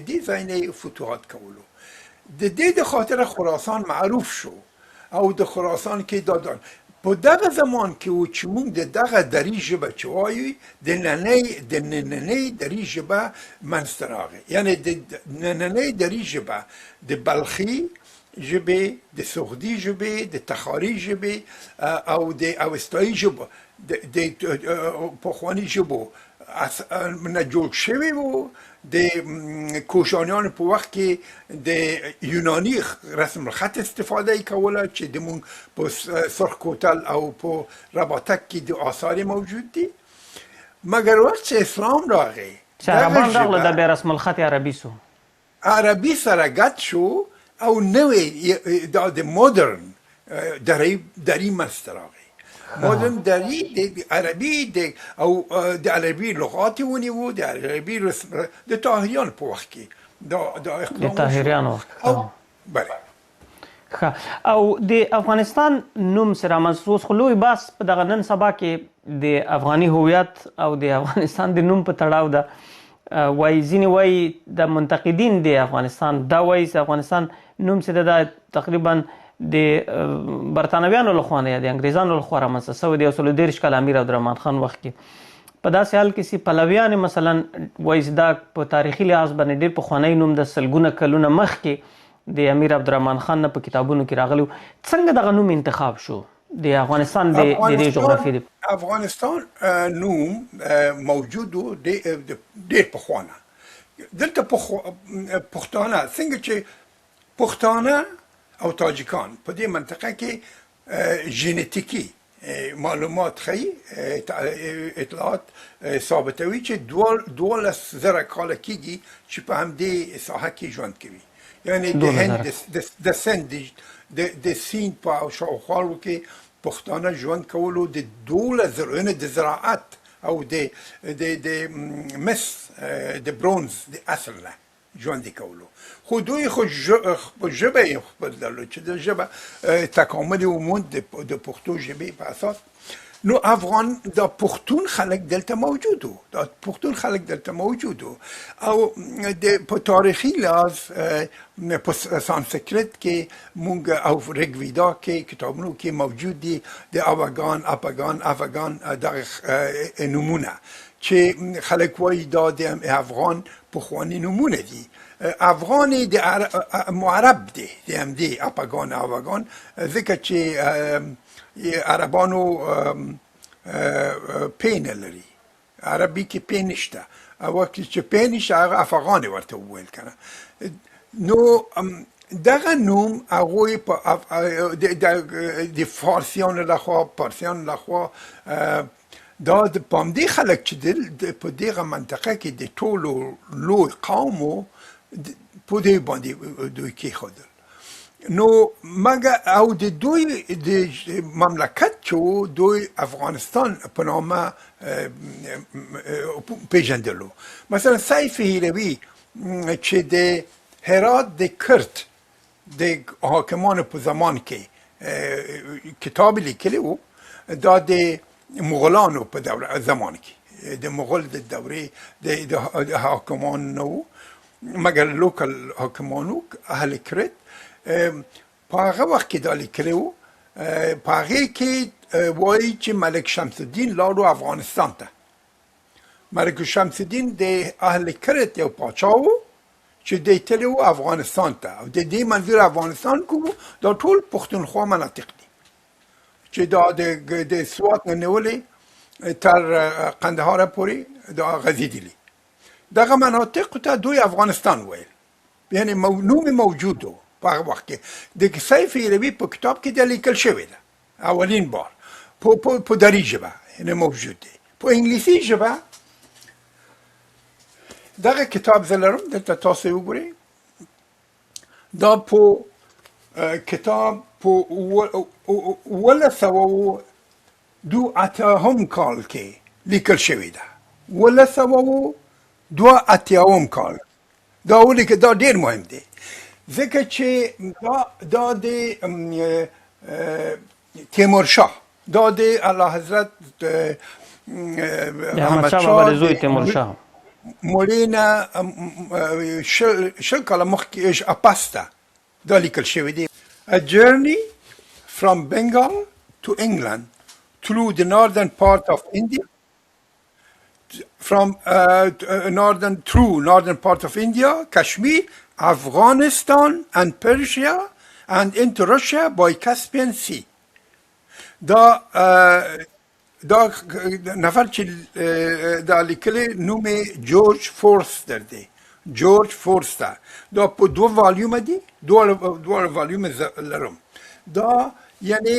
دې ځای نه فتوحات کولو. د دې د خاطر خراسان معروف شو او د خراسان کې دادان په دغه زمان کې و چې موږ د دغه دري ژبه چې وایو د نننۍ دري ژبه منځته راغی، یعنی د نننۍ دري ژبه د بلخي ژبې، د سوغدي ژبې، د تخاري ژبې او د اوستایي ژبه د پخواني ژبو نه جوړ شوی و. د کوشانیانو په وخت کې د یونانی رسم الخط استفاده کوله چې د مونږ په سرخ کوتل او په رباطک کې د آثار موجود دي. مګر وخت چې اسلام راغی چې عربان راغله دا بیا رسم الخط عربي سو، عربي سره ګډ شو او نوې دا د مدرن دري منځته راغی. مدرن دري د عربي او د عربي لغات ونیو، د عربي د طاهریان په وخت کې د طاهریان وخت بله. او د افغانستان نوم سره منسوس خو لوی بحث په دغه نن سبا کې د افغاني هویت او د افغانستان د نوم په تړاو ده. وایي ځینې وایي د منتقدین د افغانستان دا وایي چې افغانستان نوم چې ده تقریبا د برطانویانو لخوا نه یا د انګریزانو لخوا رامنځته سوی دی. 130 کال امیر عبدالرحمن خان وخت کې په داسې حال کې چې پلویان مثلا وایي چې دا په تاریخي لحاظ باندې ډېر پخوانی نوم د سلګونه کلونه مخکې د امیر عبدالرحمن خان نه په کتابونو کې راغلی. څنګه دغه نوم انتخاب شو د افغانستان د دې جغرافیې؟ افغانستان نوم موجود و ډېر پخوانه. دلته پښتانه څنګه چې پښتانه او تاجکان په دې منطقه کې ژنتیکي معلومات ښیي، اطلاعات ثابتوي چې 12,000 کاله کېږي چې په همدې ساحه کې ژوند کوي. یعنی د هند د سند د سیند په شاوخوا کې پښتانه ژوند کولو د 12,000 د زراعت او د مس د برونز د اصل نه ژوند کولو خو دوی خو ژبه خپل درلود چې د ژبه تکامل وموند د پښتو ژبې په اساس نو افغان دا پښتون خلک دلته موجود وو دا پښتون خلک دلته موجود وو او په تاریخي لحاظ په سانسکریت کې مونږ او ریګویدا کې کتابونو کې موجود دي د اوغان افغان دغه نمونه چې خلک وایي دا د افغان پخواني نمونه دي افغان د معرب دی د همدې اوغان ځکه چې عربانو پین لري عربي کې پین نشته او وقت چې پین نشته هغه افغان ورته وویل کنه نو دغه نوم هغوی د فارسیانو لخوا پارسیانو لخوا دا د پامدې خلک چې په دغه منطقه کې د ټولو لوی قومو په دې باندې دوی کېښودل نو مګر او د دوی د مملکت چې دوی افغانستان په نامه پیژندلو مثلا سیف هیروی چې د هرات د کرد د حاکمانو په زمان کې کتاب لیکلی و دا د مغولانو په زمان کې د مغول د دورې د حاکمانو مګر لوکل حاکمانو اهل کرد په هغه وخت کې دا لیکلی و په هغې کې وایي چې ملک شمس الدین لاړو افغانستان ته ملک شمس الدین د اهل کرد یو پاچا و چې دی تللی و افغانستان ته او د دې منظور افغانستان کوم دا ټول پښتونخوا مناطق دي چې دا د سوات نه نیولې تر قندهار پورې دا غځېدلي دغه مناطق ته دوی افغانستان ویل یعنی نوم موجود و په هغه وخت کې د سیف هیروي په کتاب کې دا لیکل شوی ده اولین بار په دري ژبه یعنی موجود دی په انګلیسي ژبه دغه کتاب زه لرم دلته تاسو وګورئ دا په کتاب په 1982 کال کې لیکل شوی ده 1982 کال دا ولې کې دا ډېر مهم دی ځکه چې دا د تیمورشاه دا د اعلی حضرت احمد شاه بابا د زوی تیمورشاه مولینا شل کاله مخکې اپاستا دا لیکل شوی دی A journey from Bengal to England through the northern part of India northern part of India, Kashmir, Afghanistan and Persia and into Russia by Caspian Sea. دا نفر چې دا لیکلی نوم جورج فورستر دی جورج فورستر دا په 2 والیوم دي 2 والیوم لرم دا یعنی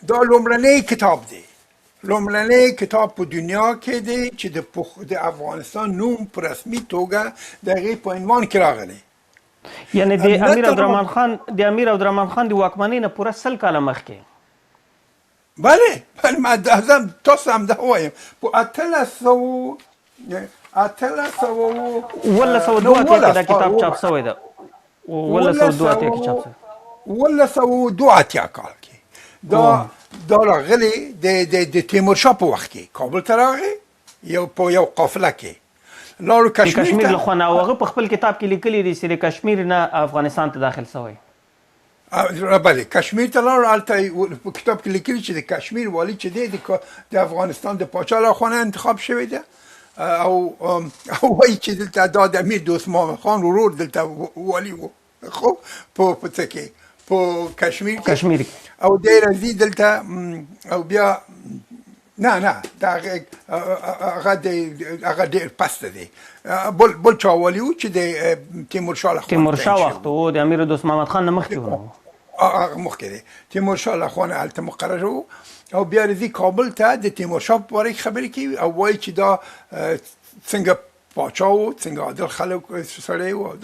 دا لومړنی کتاب دی لومړنی کتاب په دنیا کې دی چې د افغانستان نوم په رسمي توګه د هغې په عنوان کې راغلی یعنی د امیر عبدالرحمن خان د واکمنۍ نه پوره 100 کاله مخکې بله ما تاسو هم دا وایم په 1802 کې دا کتاب چاپ شوی ده 1902 کې چاپ شوی 1902 کال کې دا راغلی د تیمورشاه په وخت کې کابل ته راغی په یو قافله کې لاړو کشمیر له خوا نه هغه په خپل کتاب کې لیکلی دی چې د کشمیر نه افغانستان ته داخل شوی بله کشمیر ته لاړو هلته په کتاب کې لیکلي چې د کشمیر والي چې دی د افغانستان د پاچا له خوا نه انتخاب شوی دی او وایي چې دلته دا د امیر دوست محمد خان ورور دلته والي و خو په څه کې په کشمیر او دی راځي دلته او بیا نه دا هغه ډېر پسته دی بل چا والي و چې د تیمورشاه له خوا تیمورشاه وخت و د امیر دوست محمد خان نه مخکې و هغه مخکې دی تیمورشاه له خوا نه هلته مقرر و او بیا راځي کابل ته د تیمورشاه په باره کې خبرې کوي او وایي چې دا څنګه پاچا و څنګه عادل خلک سړی و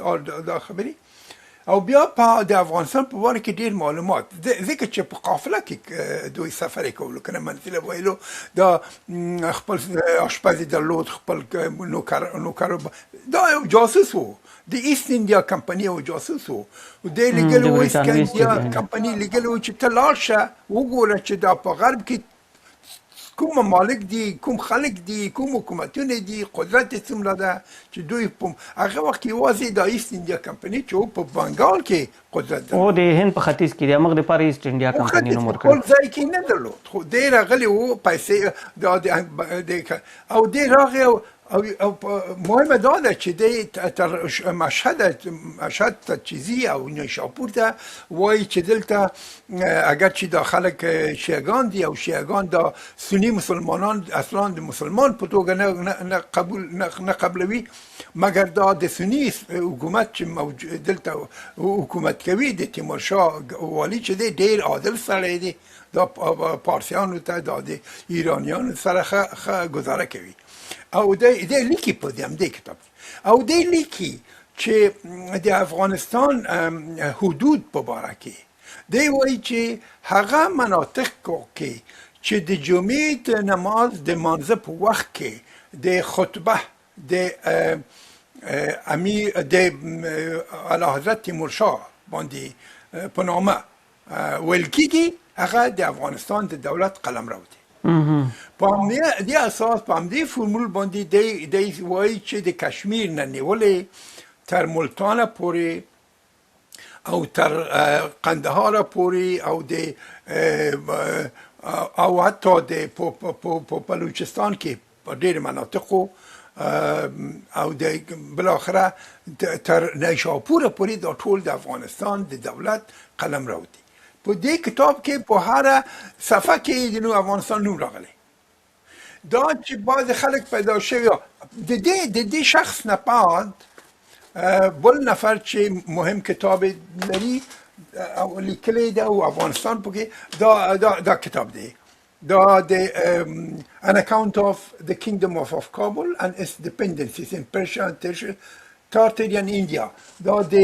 دا خبرې او بیا په د افغانستان په باره کې ډیر معلومات ځکه چې په قافله کې دوی سفر کولو کنه منزل ویلو دا خپل آشپز درلود خپل نوکر دا یو جاسوس وو د ایست انډیا کمپنی او جاسوس وو د لیګل ویست انډیا کمپنی لیګل و چې تلاشه وګوره چې دا په غرب کې کوم ممالک دي کوم خلک دي کوم حکومتونه دي قدرت څومره ده چې دوی په هغه وخت یوازې د ایست انډیا کمپنی چې په بنګال کې قدرت او د هند په ختیځ کې د موږ د پاره ایست انډیا کمپنی نوم ورکړ ټول ځای کې نه درلود خو ډېر غلي وو پیسې او ډېر راغی او مهمه دا ده چې تر مشهد تجهیزی او نیشاپور ته وایي چې دلته اگر چې دا خلک شیعگان دي او شیعگان دا سنی مسلمانان اصلا د مسلمان په توګه نه قبلوي مګر دا د سنی حکومت چې دلته حکومت کوي د تیمورشاه والی چې دی ډېر عادل سړی دی دا پارسیانو ته دا د ایرانیانو سره ښه ګزاره کوي او دی لیکي په دې کتاب او دی لیکي چې د افغانستان حدود په باره کې دی وایي چې هغه مناطق کې چې د جمعې د نماز د مانځه په وخت کې د خطبه د امیر د اعلیحضرت تیمورشاه باندې په نامه ویل کېږي هغه د افغانستان د دولت قلمرو دی په همدې اساس په همدې فرمول باندې دی وایي چې د کشمیر نه نیولې تر ملتان پورې او تر قندهار پورې او د او حتی د په بلوچستان کې په ډېر مناطقو او د بالاخره تر نیشاپور پورې دا ټول د افغانستان د دولت قلمرو دی په دې کتاب کې په هر صفحه کې د افغانستان نوم راغلی دا چې بعض خلک پیدا شوی د دې شخص نه بعد بل نفر چې مهم کتاب لري او لیکلی ده او افغانستان پکې دا کتاب دی دا an account of the kingdom of Kabul and its dependencies in Persia and Tartarian India دا د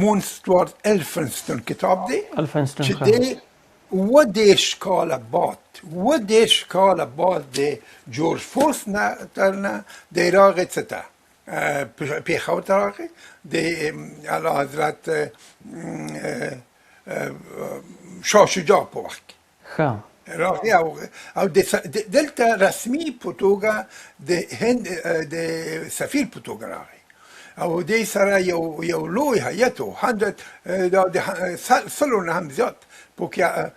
مون ستوارت الفنستون کتاب دی چې دی ودیش کال بعد د جورج فورس نه ترنه د عراق څخه پیښور ته راغی د اعلیحضرت شاه شجاع په وخت کې راغی او دلته رسمي په توګه د هند د سفیر په توګه راغی او دې سره یو لوی هیئت و 100 نه هم زیات پکې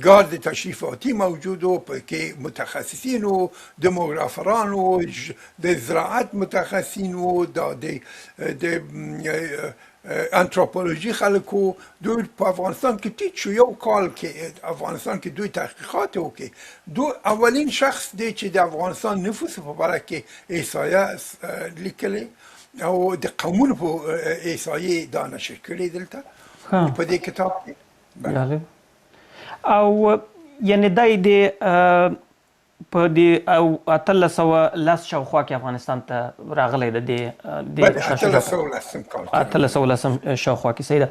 گارد تشریفاتی موجود و که متخصصین و دموگرافران و د زراعت متخصصین و د انتروپولوژی خلکو دوی په افغانستان کې تیت شو یو کال کې افغانستان کې دوی تحقیقات وکړي دو اولین شخص دی چې د افغانستان نفوس په باره کې احصایه لیکلی او د قومونو په احصایې دا نشر کړي دلته په دې کتاب کې او یعنی دای د په دې او 1310 شاوخوا کې افغانستان ته راغلی د 1310 شاوخوا کې صحیح ده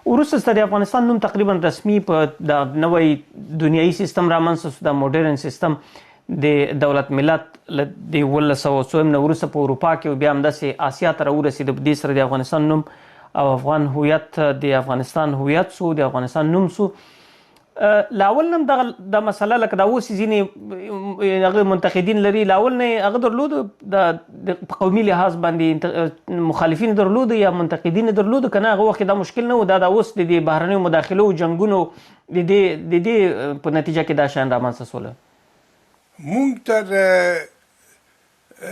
وروسته د افغانستان نوم تقریبا رسمي په د نوې دنیایي سیستم رامنځته د موډرن سیستم د دولت ملت د 1900 نه وروسته په اروپا کې بیا همداسې آسیا ته راورسېد په دې سره د افغانستان نوم او افغان هویت د افغانستان هویت سو د افغانستان نوم سو لاول نم د مسله لکه دا اوس ځینې هغه منتقدین لري لاول نه هغه درلود د قومي لحاظ باندې مخالفین درلود یا منتقدین درلود کنه هغه وخت دا مشکل نه و دا اوس د بهرنیو مداخلو او جنگونو د دې په نتیجه کې دا شان رامنځته سول مونږ تر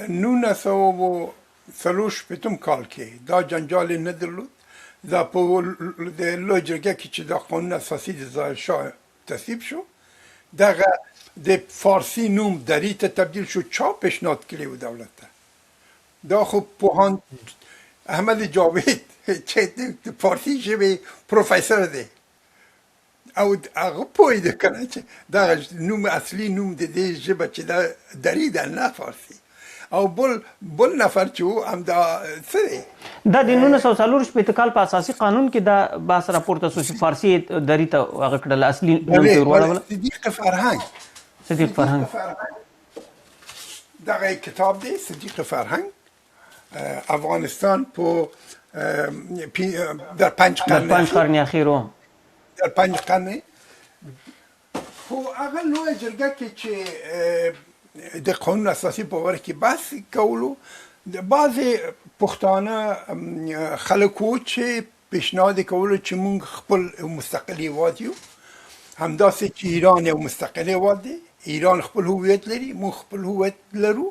1930 کال کې دا جنجال نه درلود دا په د لوی جرګه کې چې د قانون اساسي د ظاهر شاه تصویب شو دغه د فارسی نوم دری ته تبدیل شو چا پیشنهاد کړی و دولت ته دا خو پوهان احمد جاوید چې د فارسی ژبې پروفیسور دی او هغه پوهېده که نه چې دغه نوم اصلي نوم د دې ژبه چې دا دری ده نه فارسی او بل نفر چې همدا څه دی دا د 1940 کال په اساسي قانون کې دا باس راپورته شو چې فارسي دري ته هغه کړل اصلي نوم یې ورواړول. صدیق فرهنګ دغه کتاب دی صدیق فرهنګ افغانستان په در 5 قرن اخیرو در 5 قرن خو هغه لویه جرګه کې چې د قانون اساسي په اړه کې بحث کولو د بعضې پښتانه خلکو چې پیشنهاد کولو چې موږ خپل مستقل هېواد یو همداسې چې ایران یو مستقل هېواد دی ایران خپل هویت لري موږ خپل هویت لرو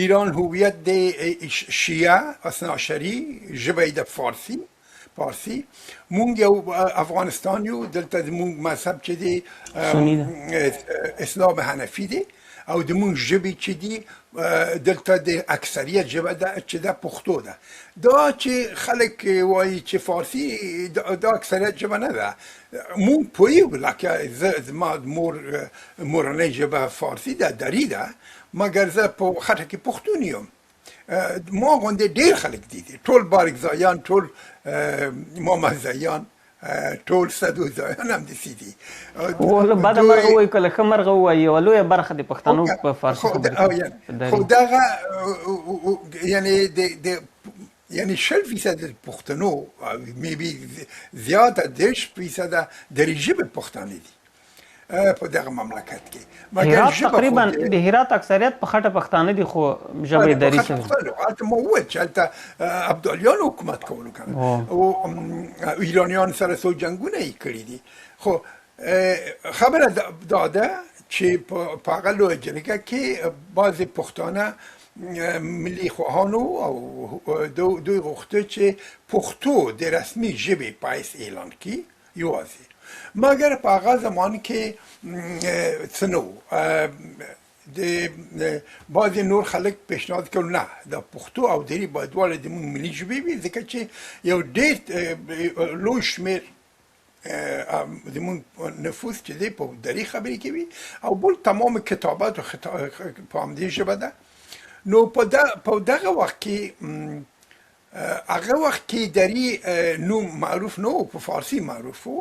ایران هویت د شیعه اثناعشري ژبه د فارسی مونږ یو افغانستان یو دلته زمونږ مذهب چې دی اسلام حنفي دی او د مونږ ژبې چې دی دلته د اکثریت ژبه ده چې ده پښتو ده دا چې خلک وایي چې فارسی دا اکثریت ژبه نه ده مونږ پوهیږو لکه زما مورنۍ ژبه فارسی ده دري ده مګر زه په خټه کې پښتون یم ما غوندې ډېر خلک دي ټول بارکزایان ټول مامزایان ټول سدوزایان هم داسې دي بده مرغه ووایي که له ښه مرغه ووایي یوه لویه برخه د پښتنو په فارسي خو دغه یعنی 60% د پښتنو میبي زیاته 10% دري ژبې پښتانه دي په دغه مملکت کې هرات تقریبا د هرات اکثریت په خټه پښتانه دي خو ژبې دري شوي هلته ما وویل چې هلته ابدالیان حکومت کولو کنه او ایرانیان سره څو جنګونه یې کړي دي خو خبره دا ده چې په هغه لویه جرګه کې بعضې پښتانه ملي خواهانو او دوی غوښته چې پښتو د رسمي ژبې په حیث اعلان کړي یوازې مګر په هغه زمان کې څه نه و د بعضې نور خلک پیشنهاد کړل نه د پښتو او دري باید دواړه زموږ ملي ژبې وي ځکه چې یو ډېر لوی شمېر زموږ نفوس چې دی په دري خبرې کوي او بل تمام کتابات په همدې ژبه ده نو په دغه وخت کې هغه وخت کې دري نوم معروف نه و په فارسي معروف و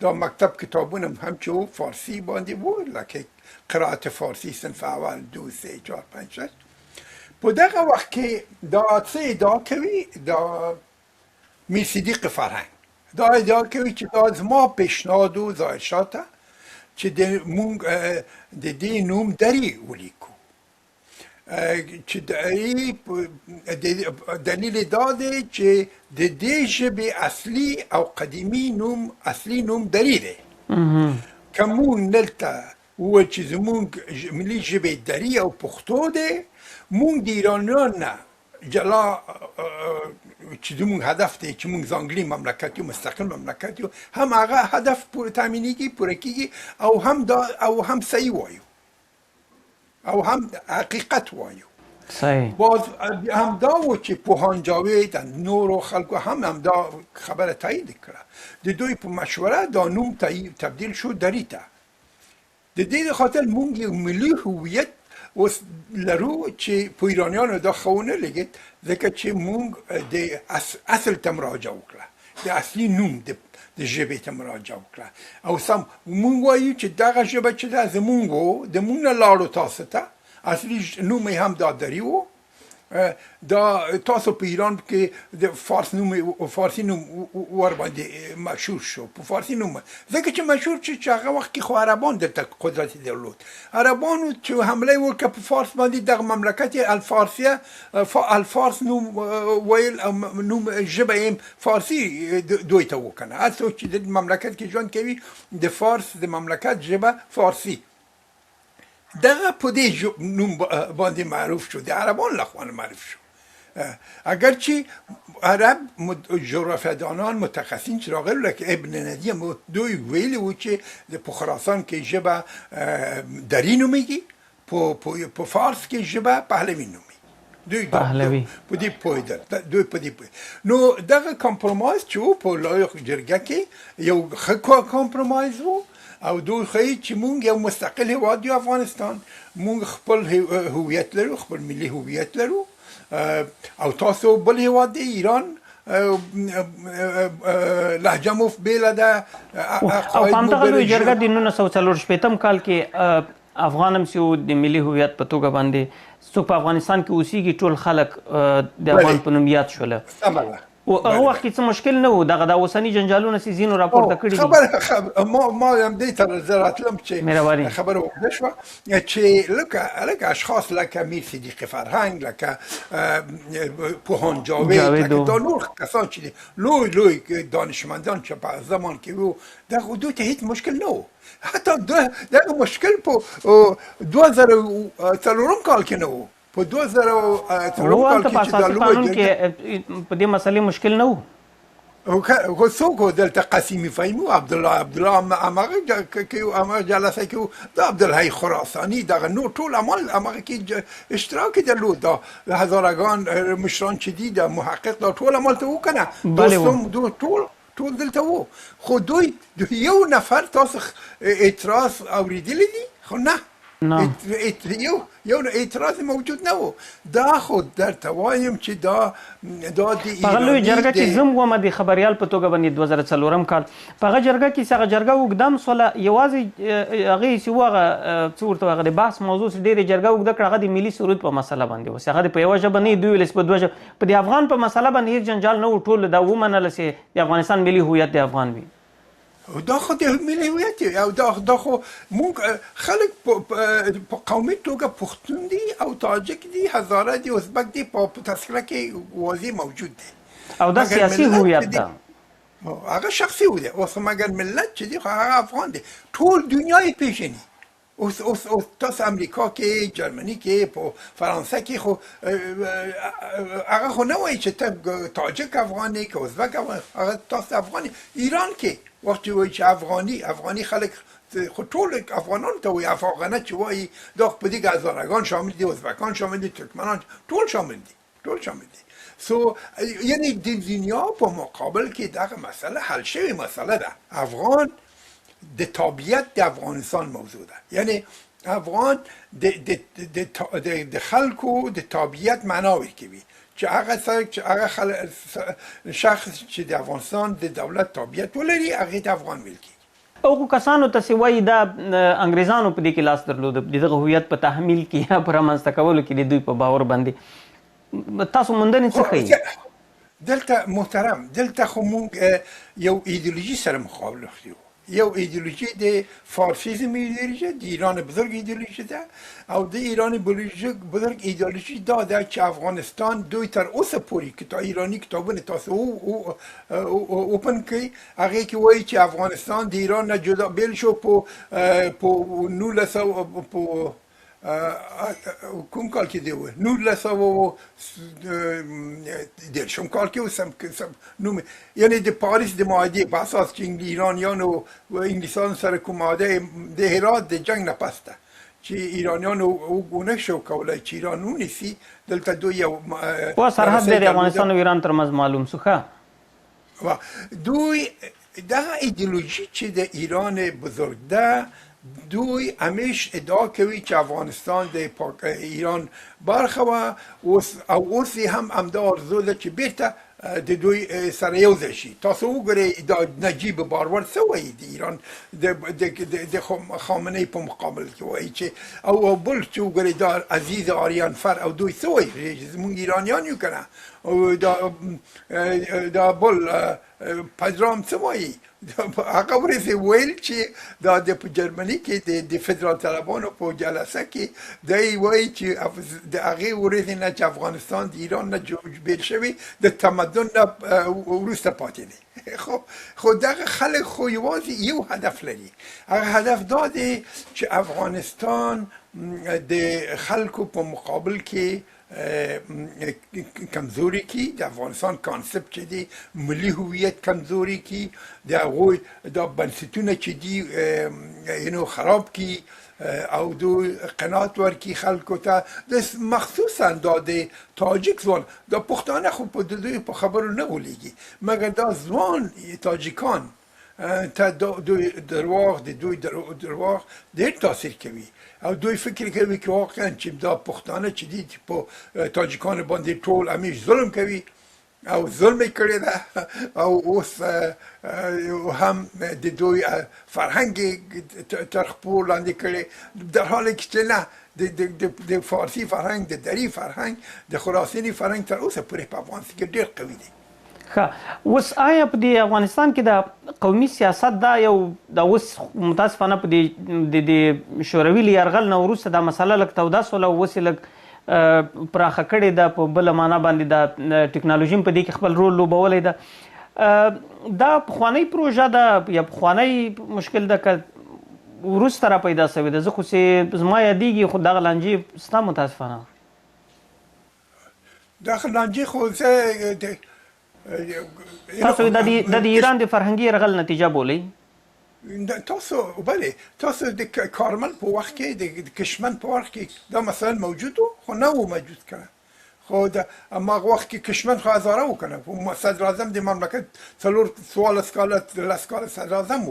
دا مکتب کتابونه هم چې فارسی باندې و لکه قرائت فارسی صنف اول 2 3 4 5 6 په دغه وخت کې دا څه ادعا کوي دا میر صدیق فرهنګ دا ادعا کوي چې دا زما پیشنهاد و ظاهر شاته چې د دې نوم دري ولیکو چې دلیل دا دی چې د دې ژبې اصلي او قدیمي نوم اصلي نوم دري دی که مونږ دلته وویل چې زمونږ ملي ژبې دري او پښتو دی مونږ د ایرانیان نه جلا چې زمونږ هدف دی چې مونږ ځانګړي مملکت یو مستقل مملکت یو هم هغه هدف تامینیږي پوره کیږي او هم صحیح وایو او هم حقیقت وایو صحیح باز هم دا و چې پوهان جاوید نورو خلکو هم دا خبره تایید کړه د دوی په مشوره دا نوم تبدیل شو دري ته د دې خاطر مونږ یو ملي هویت اوس لرو چې په ایرانیانو دا خونه لګید ځکه چې مونږ د اصل ته مراجعه وکړه د اصلي نوم د ژبې ته مراجعه وکړه او سم مونږ وایو چې دغه ژبه چې ده زمونږ و د مونږ نه لاړو تاسو ته اصلي نوم یې هم دا دري و دا تاسو په ایران کې د فارسي نوم ور باندې مشهور شو په فارسي نوم ځکه چې مشهور چې هغه وخت کې خو عربان دلته قدرت درلود عربانو چې حمله وکړه په فارس باندې دغه مملکت الفارس نوم ویل او نوم ژبه یې فارسي دوی ته وکنه هڅه چې د مملکت کې ژوند کوي د فارس د مملکت ژبه فارسي دغه په دې نوم باندې معروف شو د عربان لخوا معروف شو اگرچه عرب جغرافیادانان متخصصین چې راغلي لکه ابن ندیم دوی ویلي و چې په خراسان کې ژبه دري نومیږي په فارس کې ژبه پهلوي نومیږي دوی پهلوي په دې پوهېدل دوی په دې نو دغه کمپرومایز چې په لایق جرګه کې یو ښه کمپرومایز و او دوی خواهی چې مونږ یو مستقل هیواد یو افغانستان، مونږ خپل هویت لرو، خپل ملي هویت لرو، او تاسو بل هیواد دی ایران لهجه مو بیله ده او په همدغه لوی جرګه د 1940 کال کې افغانم سیو د ملي هویت په توګه باندې څوک په افغانستان کې اوسېږي ټول خلک د افغان په نوم یاد شول. او هغه وخت کې څه مشکل نه و، دغه د اوسني جنجالونه چې ځینو راپورته کړي دي. ما هم دې ته زه راتلم چې خبره وکړه شوه چې لکه اشخاص لکه میر صدیق فرهنګ، لکه پوهان جاوید، لکه دا نور کسان چې لوی دانشمندان چې په زمان کې وو، دغه دوی ته هیڅ مشکل نه و. حتی دغه مشکل په 2004 کال کې نه و. په 2004 کال کې چې د قانون کې په دې مسلې مشکل نه و. خو څوک دلته قاسمي فهمي، عبدالله همغه جلسه کې د عبدالحی خراساني دغه نور ټول همغه کې اشتراک درلود، دا هزارگان مشران چې دي د محقق دا ټول عملته وکنه، دوستم ټول دلته وو. خو دوی یو نفر تاسو اعتراض اوریدلی دي؟ خو نه، یو اعتراض موجود نه و. دا خود در توایم چې دا د ایرانی لوی جرګه چې زم ومه د خبريال په توګه باندې 2004 کال په هغه جرګه کې څنګه جرګه وګدم سوله یوازې هغه سی وغه څورته هغه د بحث موضوع ډېری جرګه وګد کړه، هغه د ملي سرود په مسله باندې وس، هغه په یو ژبه نه دوی لس په دوه ژبه په د افغان په مسله باندې هیڅ جنجال نه ټول دا ومنل سي د افغانستان ملي هویت د افغان وي. دا خو د ملي هویت او دا خو مونږ خلک په قومي توګه پښتون دي او تاجک دي، هزاره دي، ازبک دي، په تذکره کې واضح موجود دي. او دا سیاسي هویت ده، هغه شخصي و ده. اوس مګر ملت چې دی خو هغه افغان دي، ټول دنیا یې پیژني. اوس تاسو امریکا کې، جرمني کې، په فرانسه کې خو هغه خو نه وایي چې ته تاجک افغاني که ازبک افغاني، هغه تاسو افغاني. ایران کې وقتی وایي چې افغانی خلک خو ټول افغانان ته وایي، افغانه چې وایي دا په دیگه هزارگان شامل دي، ازبکان شامل دي، ترکمنان ټول شامل دي. سو یعنی د دنیا په مقابل کې دغه مسئله حل شوی مسئله ده. افغان د طبیعت د افغانستان موضوع ده، یعنی افغان د خلکو د طبیعت معناوي کوي چې هغه شخص چې د افغانستان د دولت طبیعت ولري هغه د افغان ملکی. او کسانو ته سوای دا انګریزانو په دې کې لاس درلود دغه هویت په تحمیل کې یا پر منځ کولو کې د دوی په باور باندې تاسو موندنې څه کوي؟ دلته محترم، دلته خو مونږ یو ایدئولوژي سره مقابله یو. یو ایدئولوژی د فارسیزم ایدئولوژی د ایران بزرگ ایدئولوژی ده، او د ایران بزرگ ایدئولوژی ده چې افغانستان دوی تر اوسه پوری که تا ایرانی کتابونه تاسو اوپن کی هغه کې وایي چې افغانستان د ایران نه جدا بیل شو په 1900 کوم کال کې دی و 1910 کال کې وسم نوم، یعنی د پاریس د معاهده په اساس چې ایرانیان او انګلیسان سره کوم معاهده د هرات د جنگ نه پسته چې ایرانیان وګونه شو کولای چې ایران ونیسي، دلته دوی یو سرحد د افغانستان او ایران ترمنځ معلوم سوخه. دوی دغه ایدئولوژی چې د ایران بزرگ ده، دوی همیش ادعا کوي چې افغانستان د ایران برخه و اوس هم همدا آرزو ده چې بیرته د دوی سره یو ځای شي. تاسو وګورئ دا نجیب باروړ څه وایي د ایران د خامنه‌ای په مقابل کې وایي چې او بل چې وګورئ دا عزیز آریان فر او دوی څه وایي زموږ ایرانیان یو کنه، او دا بل پدرام څه وایي هغه ورته ویل چې دا د جرمني کې د فدرال طالبانو په جلسه کې دی وایي چې د هغه ورته نه چې افغانستان د ایران نه جوړ شوی د تمدن نه وروسته پاتې دی. خو دغه خلک خو یوازې یو هدف لري، هغه هدف دا دی چې افغانستان د خلکو په مقابل کې کمزوری کی، د افغانستان کانسپت چې دی ملي هویت کمزوری کی، د هغوی دا بنسټونه چې دی خراب کی او دوی قناعت ورکی خلکو ته، مخصوصا دا د تاجیک ځوان، دا پښتانه خو په دوی په خبرو نه ولیږي، مګر دا ځوان تاجیکان تا دوی درواغ د دوی درواغ ډېر تاثیر کوي او دوی فکر کوي که واقعا چې دا پښتانه چې دي په تاجکان باندې ټول همیش ظلم کوي او ظلم کړی ده او اوس هم د دوی فرهنګ تر خپل لاندې کړی در حالی کې چې نه د فارسی فرهنګ د دری فرهنګ د خراساني فرهنګ تر اوسه پورې په افغانستان کې ډېر قوي دی. اوس آیا په دې افغانستان کې د قومي سیاست دا یو د اوس متاسفانه په دې د شوروي له یرغل نه وروسته دا مسله لږ توده سوله او اوس یې لږ پراخه کړې ده په بله معنا باندې د ټکنالوژي په دې کې خپل رول لوبولی ده. دا پخوانۍ پروژه ده یا پخوانی مشکل ده که وروسته را پیدا شوې ده؟ زه خو زما یادېږي خو دغه لانجې ستا متاسفانه دغه لانجې خو زه تاسو د ایران د فرهنګي یرغل نتیجه بولئ؟ تاسو بله تاسو د کارمل په وخت کې د کشمن په وخت کې دا مسائل موجود و خو نه و موجود کنه خو د اما وخت کې کشمن خو هزاره و کنه و صدر اعظم د مملکت څلور سوال سکاله لسکاله صدر اعظم و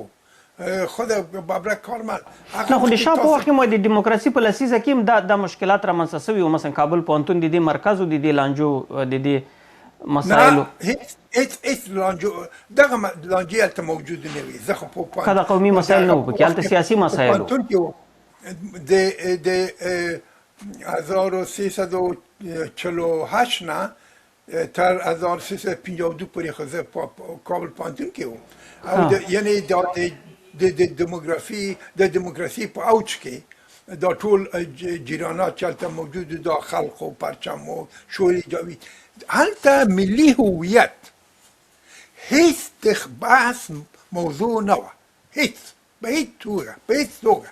خود بابرک کارمل نه خو د شاه په وخت کې مو د دیموکراسي په لسیزه کې هم دا مشکلات رامنځته سوي و مثلا کابل پوهنتون د دې مرکز و د دې لانجو د دې مسائلو هیڅ لانجو دغه لانجې هلته موجود نه وي زه خو په که د قومي مسایل نه و پکې هلته سیاسي مسایل و د 1348 نه تر 1352 پورې خو زه په کابل پوهنتون کې وم او یعنی د دیموکراسي په اوج کې دا ټول جریانات چې هلته موجود دا خلق و پرچم و شوري جاوید هلته ملي هویت هیڅ د بحث موضوع نه وه هیڅ به هیڅ توګه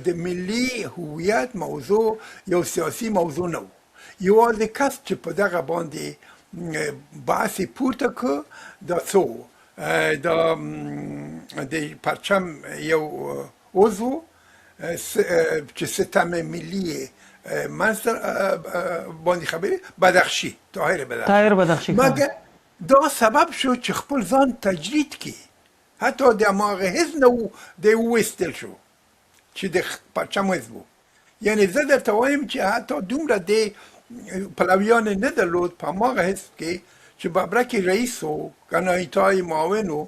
د ملي هویت موضوع یو سیاسي موضوع نه و یوازې کس چې په دغه باندې بحث پورته کړ دا څه و د پرچم یو عضو چې ستم ملی منصر باندې خبرې بدخشی طاهر بدخشی مګر دا سبب شو چې خپل ځان تجرید کی حتی د ماغه هیڅ نه د وستل شو چې د پرچم وزبو یعنی زه درته وایم چې حتی دومره د پلویان نه درلود په ماغه هیڅ کې چې بابرک رئیس و کنایتای معاون و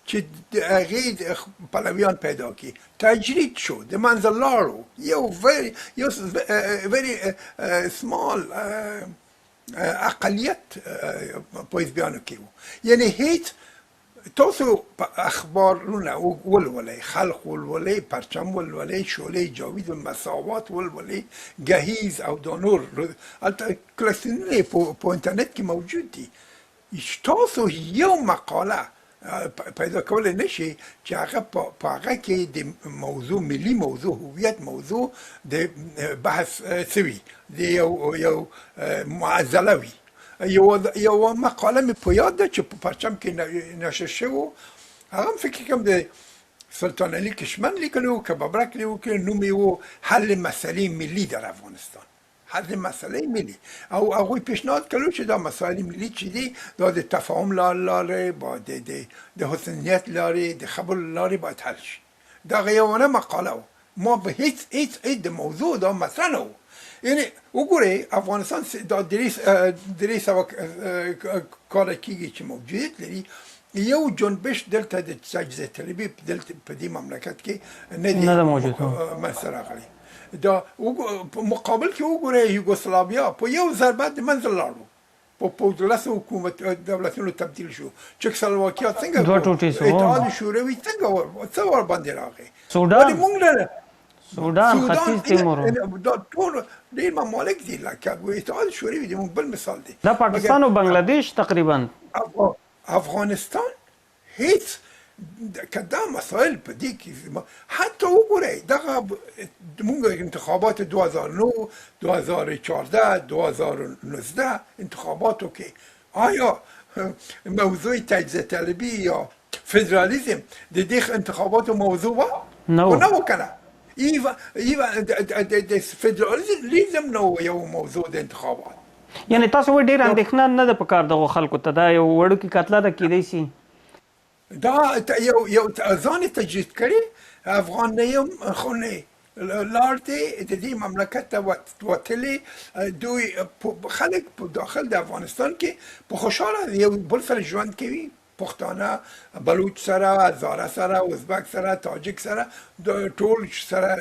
چې هغې پلویان پیدا کی تجرید شو د منځه لاړو یو very small اقلیت په حزبیانو کې و یعنی هیڅ تاسو اخبارونه ولولئ خلق ولولئ پرچم ولولئ شعله جاوید و مساوات ولولئ گهیز او دا نور البته کلکسیونونه په انترنت کې موجود دي تاسو یو مقاله پیدا کولی نشي چې هغه په هغه کې د موضوع ملي موضوع هویت موضوع د بحث سوي د یو معضله وي یو مقاله مې په یاد ده چې په پرچم کې نشر شوی هغه هم فکر کوم د سلطان علي کشمن لیکلی و که بابرک لیکلی نوم یې و حل مسئله ملی در افغانستان حل مسئله ملی او هغوی پیشنهاد کړو چې دا مسائل ملی چې دي دا د تفاهم لارې با د حسن نیت لارې د خبرو لارې باید حل شي دا یوه مقاله و ما به هیڅ د موضوع دا مطرح نه و یعنی وګورئ افغانستان دا درې سوه کاله کېږي چې موجودیت لري یو جنبش دلته د تجزیه طلبي دلته په دې مملکت کې نه دی موجود منځته راغلی دا مقابل کې وګورئ یوګوسلاویا په یو ضربه د منځه لاړو په دولس حکومت دولتونو تبدیل شو چکسلواکیا څنګه اتحاد شوروي څنګه څه ور باندې راغی سودان ختیځ تیمور دا ټول ډېر ممالک دي لکه اتحاد شوروي دی بل مثال دی دا پاکستان او بنگلاديش تقریبا افغانستان هیڅ که دا مسائل په دې کې حتی وګورئ دغه موږ انتخابات 2009 2014 2019 انتخاباتو کې آیا موضوع تجزیه طلبی یا فدرالیزم د دې انتخاباتو موضوع و نه و کنه د فدرالیزم نو یو موضوع د انتخابات یعنی تاسو ډېر اندېښنه نه ده پکار دغه خلکو ته دا یو وړوکی قتله ده کېدای شي دا یو ځان تجدید کړي افغان نه یم خو نه لار دی د دې مملکت ته وتلي دوی خلک په داخل د افغانستان کې په خوشحاله یو بل سره ژوند کوي پښتانه بلوچ سره هزاره سره ازبک سره تاجک سره ټول سره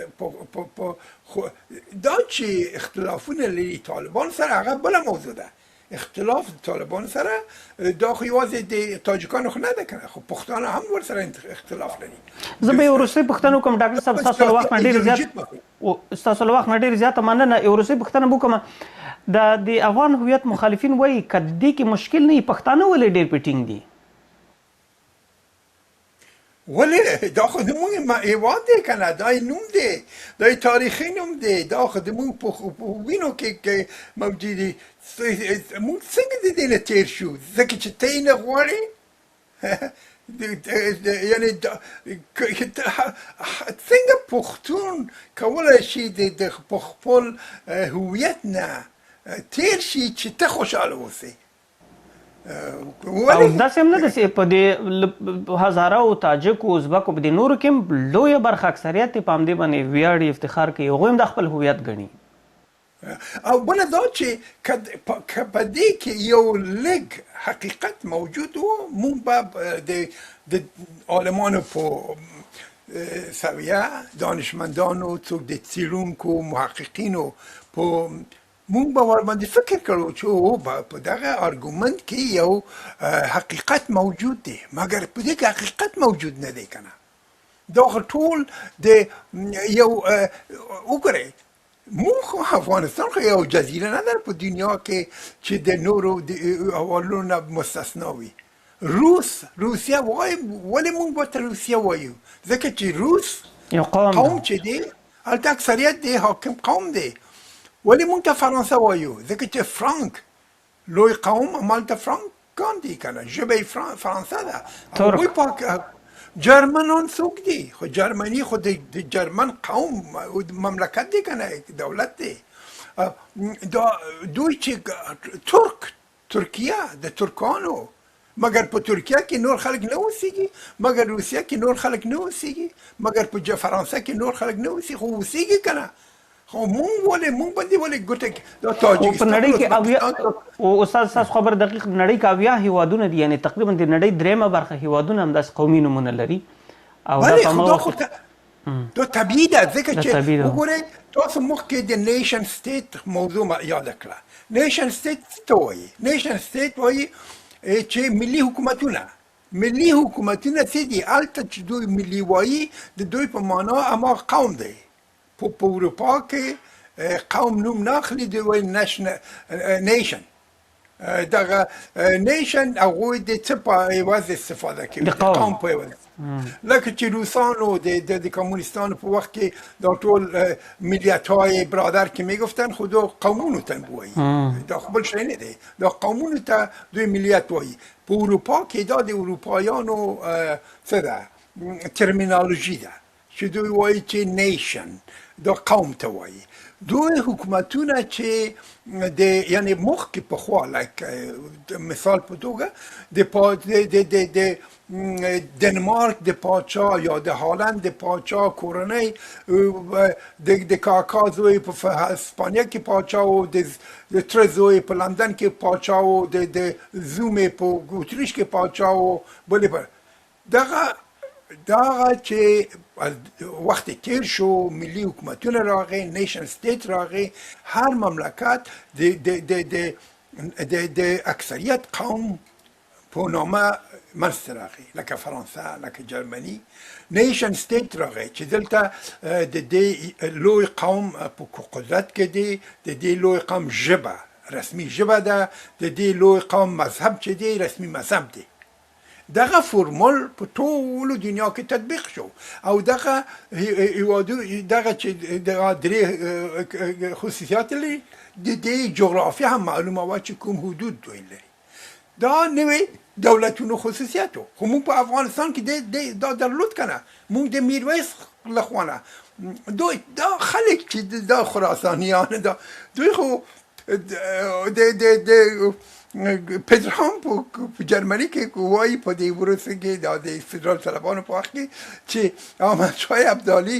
دا چې اختلافونه لري طالبان سره هغه بله موضوع ده اختلاف طالبان سره دا خو یوازې د تاجکانو خو نه ده کنه خو پښتانه هم ورسره اختلاف لري. زه به وروستۍ پوښتنه وکړم ډاکټر صاحب ستاسو له وخت نه ډېر زیاته مننه. وروستۍ پوښتنه به وکړم د افغان هویت مخالفین وایي که دې کې مشکل نه وي پښتانه ولې ډېر په ټینګ دي؟ ولې دا خو زموږ هېواد دی که نه دا یې نوم دی دا یې تاریخي نوم دی دا خو زموږ په وینو کې موجود دي موږ څنګه د دې نه تېر شو ځکه چې ته یې نه غواړې یعنې څنګه پښتون کولی شي د خپل هویت نه تېر شي چې ته خوشحاله اوسې او داسې هم نه ده چې په دې هزاره او تاجک او ازبک او په دې نورو کې هم لویه برخه اکثریت په همدې باندې ویاړي افتخار کوي هغوی هم د خپل هویت ګڼي او بله دا چې که په دې کې یو لږ حقیقت موجود و مونږ به د عالمانو په سویه دانشمندانو څوک د څېړونکو محققینو په مونږ به ورباندې فکر کړو چې په دغه ارګومنت کې یو حقیقت موجود دی مګر په دې کې حقیقت موجود نه دی که نه دا خو ټول د یو وګورئ مونږ خو افغانستان خو یو جزیره نه ده په دنیا کې چې د نورو حوالو نه مستثنا وي روسیه وایي ولې مونږ ورته روسیه وایو ځکه چې روس یو قوم چې دی هلته اکثریت دی حاکم قوم دی ولی مونږ ته فرانسه وایو ځکه چې فرانک لوی قوم همالته فرانکان دي که نه ژبه فرانسه ده هغوی پاک جرمنان څوک دي خو جرمني خو د جرمن قوم مملکت دی که نه دولت دی دوی چې ترکیه د ترکانو مگر په ترکیه کې نور خلک نه اوسېږي مگر روسیه کې نور خلک نه اوسېږي مگر په فرانسه کې نور خلک نه اوسېږي خو اوسېږي که نه خو مونږ باندې ولې ګوته دا تاجکستان په نړۍ کې اویا او استاد ستاسو خبر دقیق نړۍ کې اویا هیوادونه دي یعنې تقریبا د نړۍ درېیمه برخه هیوادونه همداسې قومي نومونه لري او دا په هماغه وخت دا طبیعي ده ځکه چې وګورئ تاسو مخکې د نیشن سټیټ موضوع یاده کړه نیشن سټیټ څه وایي نیشن سټیټ وایي چې ملي حکومتونه څه دي هلته چې دوی ملي وایي د دوی په معنا اما قوم دی په اروپا کې قوم نوم نه اخلي دوی وایي نیشن دغه نیشن هغوی د څه په عوض استفاده کوي د قوم په عوض لکه چې روسانو د کمونیستانو په وخت کې دا ټول ملیت‌های برادر که میگفتن خود قومونو ته وایي دا خو بل شی نه دی دا قومونو ته دوی ملیت وایي په اروپا کې دا د اروپایانو څه ده ترمینالوژي ده چې دوی وایي چې نیشن دا قوم ته وایي دوی حکومتونه چې یعنی مخکې پخوا مثال په توګه د دنمارک د پاچا یا د هالند د پاچا کورنۍ د کاکا زوی په اسپانیا کې پاچا و د تره زوی په لندن کې پاچا و د زومې په اتریش کې پاچا و بلې دغه چې وقت تیر شو ملي حکومتونه راغی نیشن سټیټ راغی هر مملکت د اکثریت قوم په نامه منځته راغی لکه فرانسه لکه جرمني نیشن سټیټ راغی چې دلته د دې لوی قوم په قدرت کې دی د دې لوی قوم ژبه رسمي ژبه ده د دې لوی قوم مذهب چې دی رسمي مذهب دی دغه فرمول په ټولو دنیا کې تطبیق شو او دغه چې دغه درې خصوصیات لري د دې جغرافیه هم معلومه وه چې کوم حدود دوی لري دا نوې دولتونو خصوصیاتو خو موږ په افغانستان کې دا درلود کنه موږ د میرویس لخوانه دوی دا خلک چې دا خراسانیان دوی خو پدرام په جرمني کې وایي په دې وروسته کې د فدرال طالبانو په وخت کې چې احمدشاه ابدالي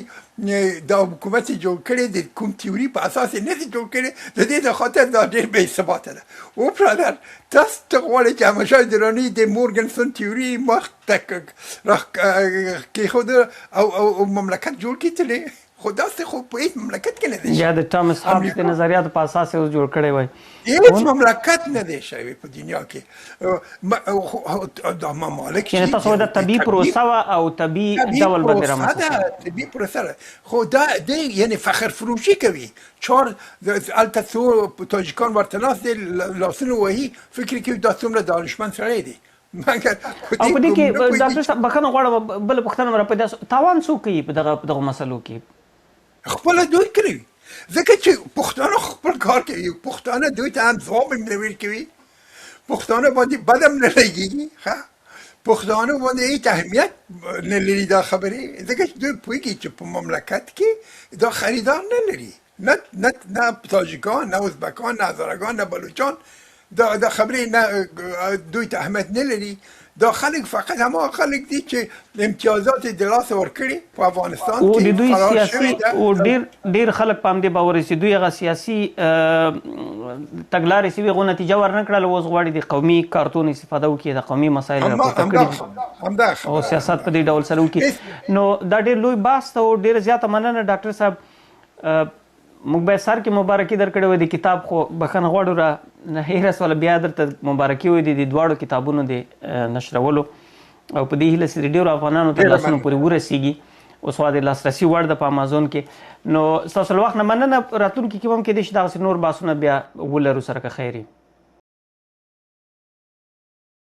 دا حکومت جوړ کړی د کوم تیوري په اساس نه دی جوړ کړی د دې د خاطر دا ډېر بې ثباته ده. او برادر تاسو ته غواړئ چې احمدشاه دراني د مورګنسن تیوري مخ ته کېښود او مملکت جوړ کړي خو داسې خو په هیڅ مملکت کې نه دی یا د ټامس هابس د نظریاتو په اساس یې جوړ کړی وای. هیڅ مملکت نه دی شوی په دنیا کې دا ممالک یعنې تاسو د طبیعي پروسه وه او طبیعي ډول باندې رامنځته شوې طبیعي پروسه ده خو دا دی یعنې فخر فروشي کوي هلته څو تاجکان ورته ناست دی لاسونه وهي فکر کوي دا څومره دانشمند سړی دی مګر او په دې کې ډاکټر صاحب بخښنه غواړم بله پوښتنه مې راپیدا تاوان څوک کوي په دغه مسلو کې خپله دوی کوي ځکه چې پښتانه خپل کار کوي پښتانه دوی ته هم ځواب نه ورکوي پښتانه باندې بد هم نه لګېږي پښتانه باندې هېڅ اهمیت نه لري دا خبرې ځکه چې دوی پوهېږي چې په مملکت کې دا خریدار نه لري نه تاجکان نه ازبکان نه هزارگان نه بلوچان دا خبرې نه دوی ته اهمیت نه لري دا خلک فقط همه خلک دي چې امتیازات د لاسه ورکړي په افغانستان او د کې دوی فرار سیاسي شوي ده او ډېر خلک په همدې باور دي چې دوی هغه سیاسي تګلارې چې وي هغو نتیجه ورنه کړله اوس غواړي د قومي کارتون استفاده وکړي د قومي مسایلو راپورته کړي او سیاست په دې ډول سره وکړي نو دا ډېر لوی بحث ته او ډېره زیاته مننه ډاکټر صاحب موږ باید سر کې مبارکي درکړې وای د کتاب خو بخښنه غواړو را هیره سوله بیا درته مبارکي وای د دواړو کتابونو د نشرولو او په دې هیله چې ډېرو افغانانو ته لاسونو پورې ورسیږي اوس د لاسرسي وړ ده په امازون کې نو ستاسو له وخت نه مننه راتلونکي کې به هم کېدای شي دغسې نور بحثونه بیا ولرو سره که خیر وي